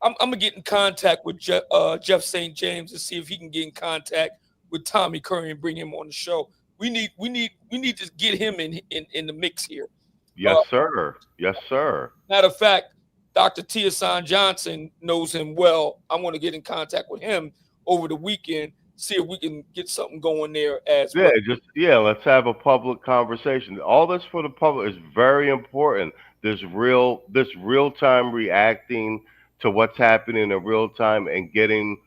I'm gonna get in contact with Jeff St. James and see if he can get in contact with Tommy Curry and bring him on the show. We need to get him in the mix here. Yes, sir. Yes, sir. Matter of fact, Dr. 𝐇𝐎𝐿 Johnson knows him well. I'm going to get in contact with him over the weekend, see if we can get something going there as well. Let's have a public conversation. All this for the public is very important. This real time reacting to what's happening in real time and getting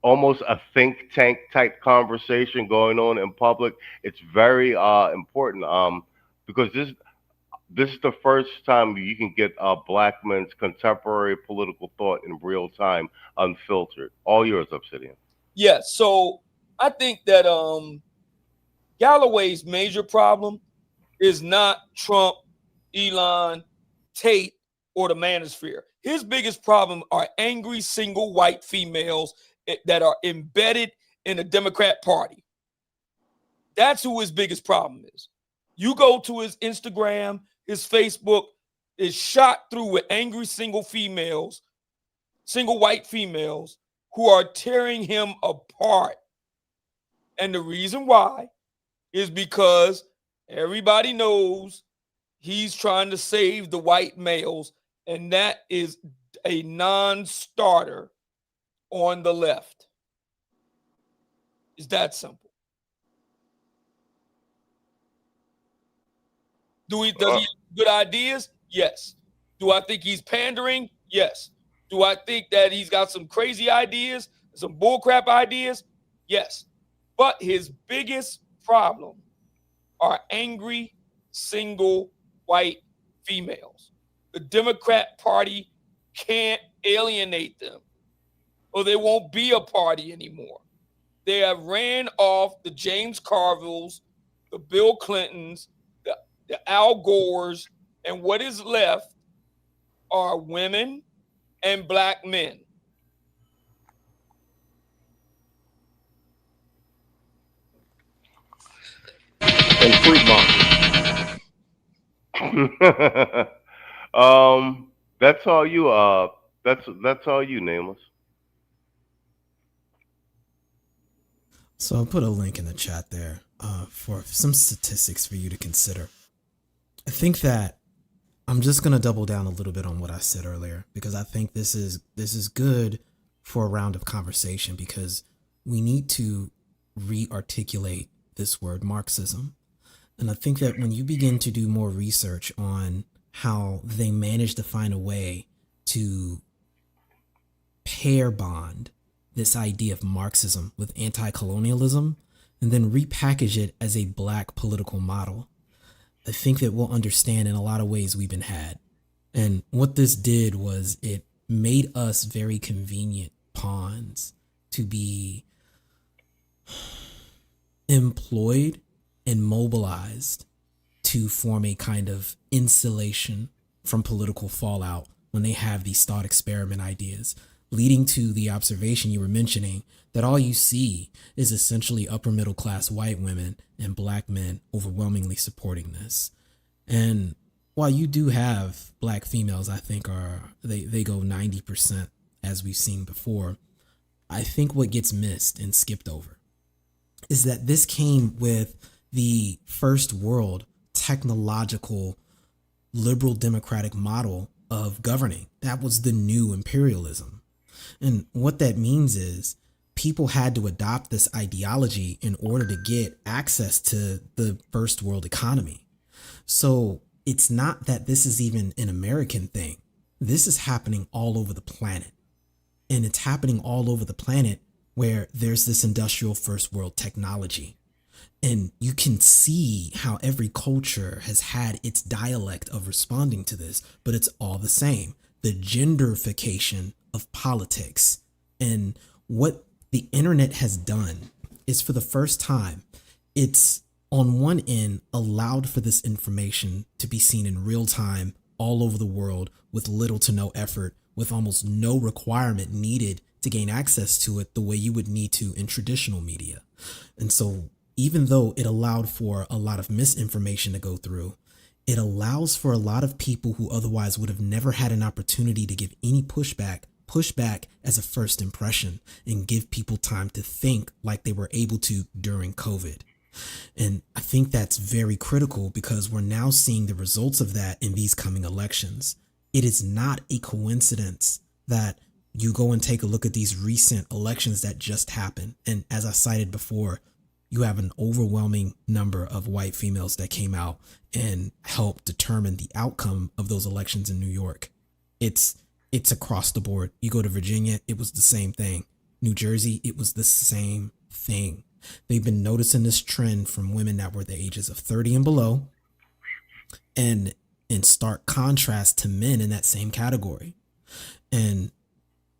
almost a think tank type conversation going on in public. It's very important because this is the first time you can get black men's contemporary political thought in real time, unfiltered. All yours, Obsidian. Yeah, so I think that Galloway's major problem is not Trump, Elon, Tate, or the manosphere. His biggest problem are angry single white females that are embedded in the Democrat Party. That's who his biggest problem is. You go to his Instagram, his Facebook is shot through with angry single white females who are tearing him apart. And the reason why is because everybody knows he's trying to save the white males, and that is a non-starter on the left. It's that simple. Does he have good ideas? Yes. Do I think he's pandering? Yes. Do I think that he's got some crazy ideas, some bullcrap ideas? Yes. But his biggest problem are angry, single, white females. The Democrat Party can't alienate them, or they won't be a party anymore. They have ran off the James Carvilles, the Bill Clintons, the Al Gores, and what is left are women and black men. And fruit bombs. That's all you. That's all you, Nameless. So I'll put a link in the chat there for some statistics for you to consider. I think that I'm just going to double down a little bit on what I said earlier, because I think this is good for a round of conversation, because we need to re-articulate this word Marxism. And I think that when you begin to do more research on how they managed to find a way to pair bond this idea of Marxism with anti-colonialism and then repackage it as a black political model, I think that we'll understand in a lot of ways we've been had. And what this did was it made us very convenient pawns to be employed and mobilized to form a kind of insulation from political fallout when they have these thought experiment ideas, leading to the observation you were mentioning that all you see is essentially upper middle class white women and black men overwhelmingly supporting this. And while you do have black females, I think they go 90%, as we've seen before, I think what gets missed and skipped over is that this came with the first world technological liberal democratic model of governing. That was the new imperialism. And what that means is people had to adopt this ideology in order to get access to the first world economy. So it's not that this is even an American thing. This is happening all over the planet. And it's happening all over the planet where there's this industrial first world technology. And you can see how every culture has had its dialect of responding to this, but it's all the same. The genderification of politics. And what the internet has done is, for the first time, it's on one end allowed for this information to be seen in real time all over the world with little to no effort, with almost no requirement needed to gain access to it the way you would need to in traditional media. And so even though it allowed for a lot of misinformation to go through, it allows for a lot of people who otherwise would have never had an opportunity to give any pushback as a first impression and give people time to think like they were able to during COVID. And I think that's very critical because we're now seeing the results of that in these coming elections. It is not a coincidence that you go and take a look at these recent elections that just happened. And as I cited before, you have an overwhelming number of white females that came out and helped determine the outcome of those elections in New York. It's across the board. You go to Virginia, it was the same thing. New Jersey, it was the same thing. They've been noticing this trend from women that were the ages of 30 and below, and in stark contrast to men in that same category. And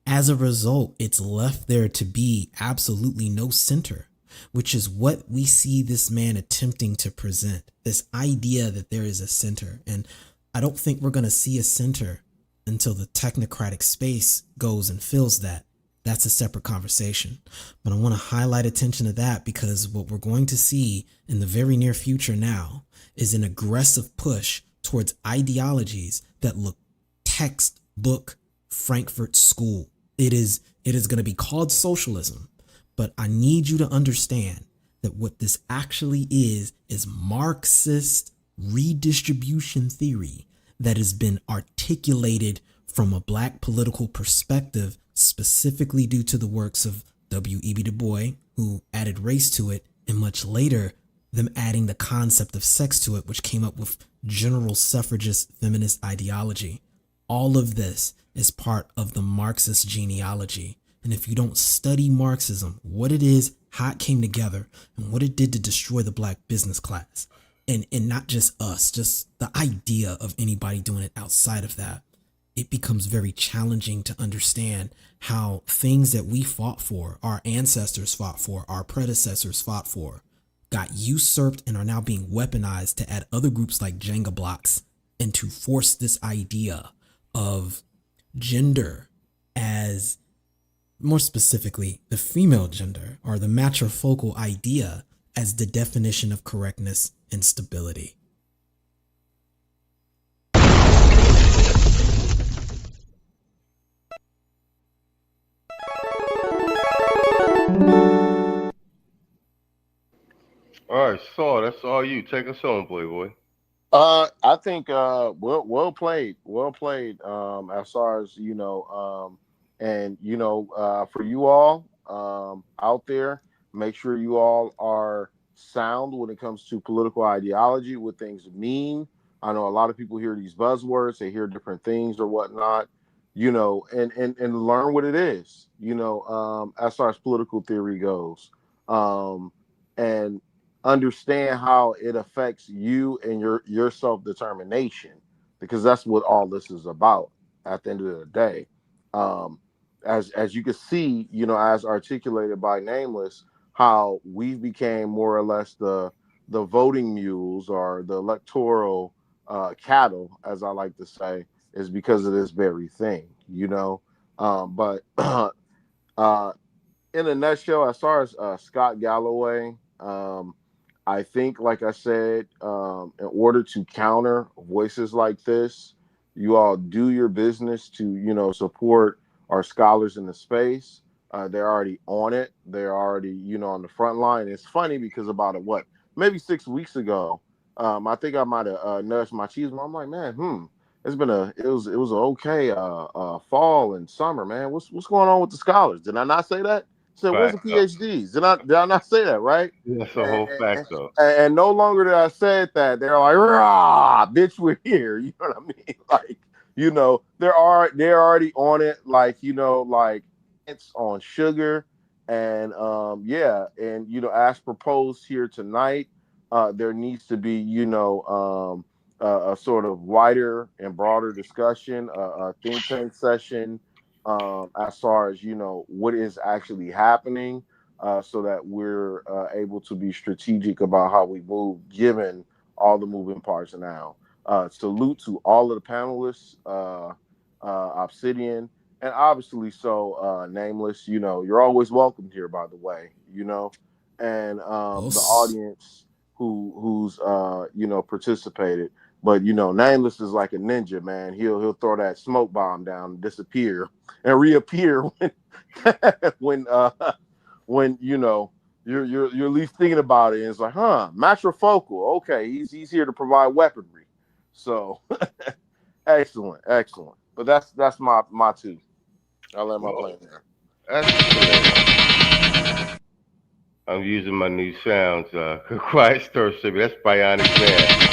as a result, it's left there to be absolutely no center, which is what we see this man attempting to present, this idea that there is a center. And I don't think we're going to see a center until the technocratic space goes and fills that. That's a separate conversation. But I want to highlight attention to that because what we're going to see in the very near future now is an aggressive push towards ideologies that look textbook Frankfurt School. It is going to be called socialism. But I need you to understand that what this actually is Marxist redistribution theory that has been articulated from a black political perspective, specifically due to the works of W.E.B. Du Bois, who added race to it, and much later, them adding the concept of sex to it, which came up with general suffragist feminist ideology. All of this is part of the Marxist genealogy. And if you don't study Marxism, what it is, how it came together, and what it did to destroy the black business class, and not just us, just the idea of anybody doing it outside of that, it becomes very challenging to understand how things that we fought for, our ancestors fought for, our predecessors fought for, got usurped and are now being weaponized to add other groups like Jenga blocks and to force this idea of gender as, more specifically, the female gender or the matrifocal idea as the definition of correctness and stability. All right, Saul, that's all you. Take us home, Playboy. I think well played, as far as and for you all out there, make sure you all are sound when it comes to political ideology, what things mean. I know a lot of people hear these buzzwords, they hear different things or whatnot, and learn what it is, as far as political theory goes, and understand how it affects you and your self-determination, because that's what all this is about at the end of the day. As you can see, you know, as articulated by Nameless, how we became more or less the voting mules or the electoral cattle, as I like to say, is because of this very thing, you know. But in a nutshell, as far as Scott Galloway, I think, like I said, in order to counter voices like this, you all do your business to, you know, support our scholars in the space. They're already on it. They're already, you know, on the front line. It's funny because about maybe 6 weeks ago, I think I might have nudged my cheese. I'm like, man, it was an okay fall and summer, man. What's going on with the scholars? Did I not say that? So where's the PhDs? Did I not say that, right? That's a whole fact, though. And no longer did I say that, they're like, rah, bitch, we're here. You know what I mean? Like, you know, they're already on it, like, you know, like it's on sugar. And and you know, as proposed here tonight, there needs to be, you know, a sort of wider and broader discussion, a think tank session, as far as, you know, what is actually happening, so that we're able to be strategic about how we move, given all the moving parts now. Salute to all of the panelists, Obsidian, and obviously Nameless. You know, you're always welcome here, by the way, you know, and the audience who's you know, participated. But, you know, Nameless is like a ninja, man. He'll throw that smoke bomb down and disappear and reappear when you know, you're at least thinking about it, and it's like, matrifocal. Okay, he's here to provide weaponry. So excellent. But that's my two. I'll let my plane there. I'm using my new sounds. Quiet Storm City. That's Bionic Man.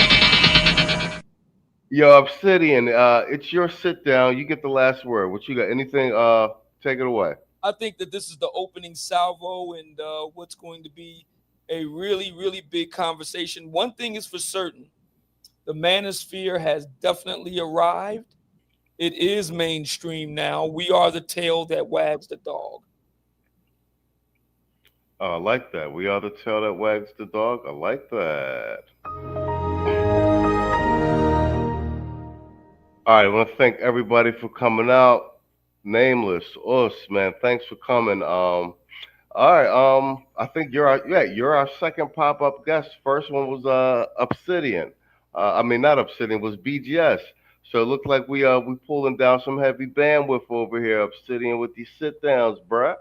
Yo, Obsidian, it's your sit down. You get the last word. What you got? Anything? Take it away. I think that this is the opening salvo and what's going to be a really, really big conversation. One thing is for certain. The manosphere has definitely arrived. It is mainstream now. We are the tail that wags the dog. I like that. We are the tail that wags the dog. I like that. All right, I want to thank everybody for coming out. Nameless, us, man, thanks for coming. All right, I think you're our second pop-up guest. First one was Obsidian. I mean, not Obsidian, was BGS. So it looked like we pulling down some heavy bandwidth over here, Obsidian, with these sit downs, bruh.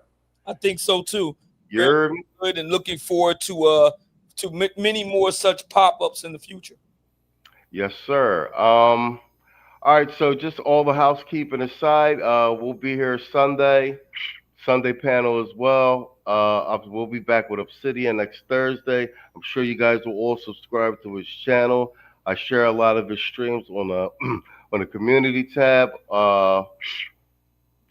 I think so too. You're good and looking forward to many more such pop-ups in the future. Yes, sir. All right, so just all the housekeeping aside, we'll be here Sunday panel as well. We'll be back with Obsidian next Thursday. I'm sure you guys will all subscribe to his channel. I share a lot of his streams on the community tab.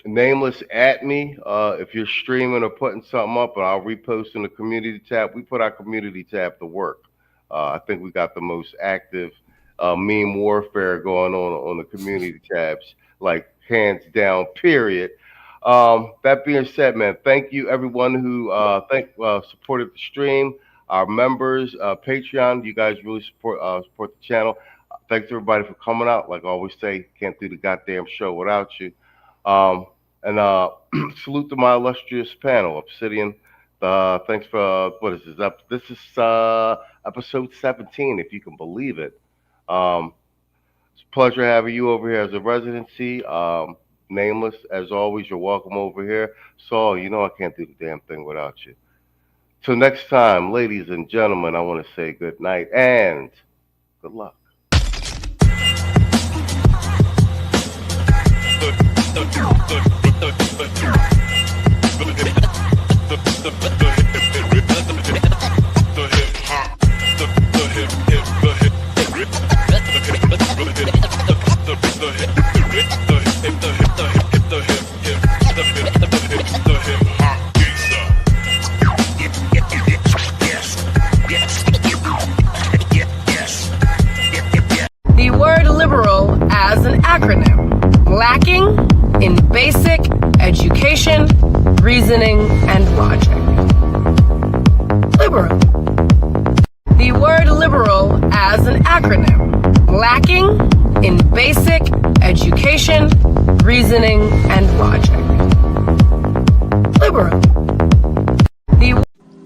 Nameless at me if you're streaming or putting something up, and I'll repost in the community tab. We put our community tab to work. I think we got the most active meme warfare going on the community tabs, like hands down, period. That being said, man, thank you everyone who supported the stream, our members, Patreon. You guys really support the channel. Thanks everybody for coming out. Like I always say, can't do the goddamn show without you. And salute to my illustrious panel, Obsidian. Thanks for what is this? This is episode 17, if you can believe it. It's a pleasure having you over here as a residency. Nameless, as always, you're welcome over here. Saul, you know I can't do the damn thing without you. Till next time, ladies and gentlemen, I want to say good night and good luck. The word liberal as an acronym, lacking in basic education, reasoning, and logic. Liberal. The word liberal as an acronym. Lacking in basic education, reasoning, and logic. Liberal.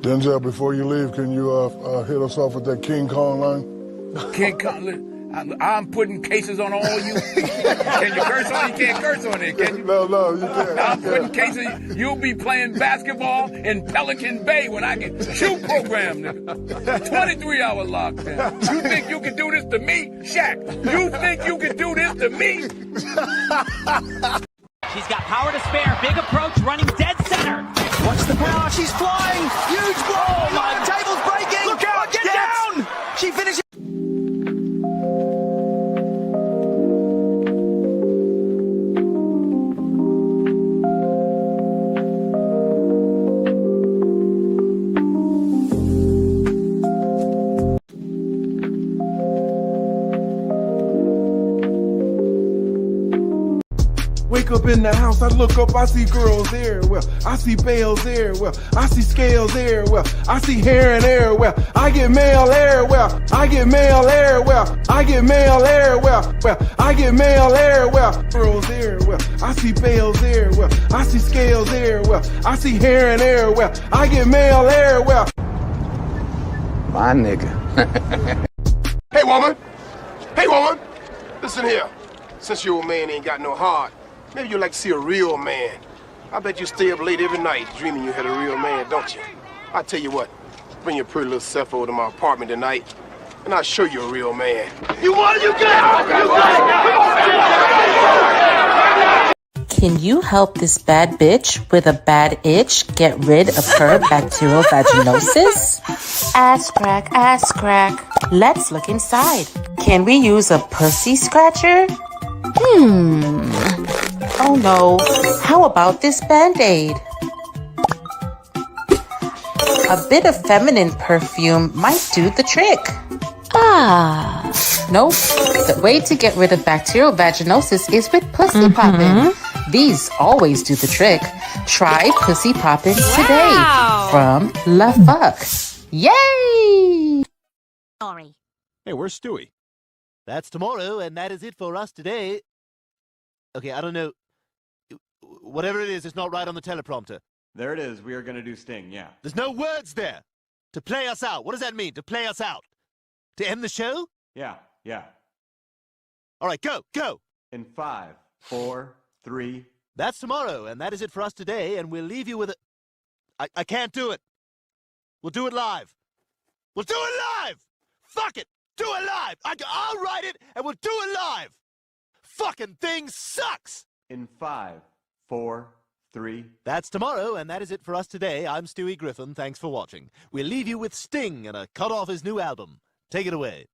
Denzel, before you leave, can you hit us off with that King Kong line? King Kong, I'm putting cases on all you. Can you curse on? You can't curse on it, can you? No, you can't. I'm putting cases. You'll be playing basketball in Pelican Bay when I get shoot program, nigga. 23-hour lockdown. You think you can do this to me, Shaq? You think you can do this to me? She's got power to spare. Big approach, running dead center. Watch the power. She's flying. Huge blow. Oh, my. Table's breaking. Look out. Get down. She finishes. Wake up in the house, I look up, I see girls everywhere. I see bells everywhere. I see scales everywhere. I see hair and everywhere. I get mail everywhere. I get mail everywhere. I get mail everywhere. I get mail everywhere. Girls everywhere. I see bells everywhere. I see scales everywhere. I see hair and everywhere. I get mail everywhere. My nigga. Hey, woman. Hey, woman. Listen here. Since your old man ain't got no heart, maybe you'd like to see a real man. I bet you stay up late every night dreaming you had a real man, don't you? I tell you what, bring your pretty little self over to my apartment tonight, and I'll show you a real man. You want it, you got it! You got it! Can you help this bad bitch with a bad itch get rid of her bacterial vaginosis? Ass crack, ass crack. Let's look inside. Can we use a pussy scratcher? Oh no, how about this Band-Aid? A bit of feminine perfume might do the trick. Nope, the way to get rid of bacterial vaginosis is with pussy poppin'. These always do the trick. Try pussy poppin' today from La Fuck. Yay! Sorry. Hey, where's Stewie? That's tomorrow, and that is it for us today. Okay, I don't know. Whatever it is, it's not right on the teleprompter. There it is. We are going to do Sting, yeah. There's no words there. To play us out. What does that mean, to play us out? To end the show? Yeah. All right, go. In 5, 4, 3. That's tomorrow, and that is it for us today, and we'll leave you with a... I can't do it. We'll do it live. Fuck it. Do it live. I'll write it, and we'll do it live. Fucking thing sucks. In 5, 4, 3. That's tomorrow, and that is it for us today. I'm Stewie Griffin. Thanks for watching. We'll leave you with Sting and a cut off his new album. Take it away.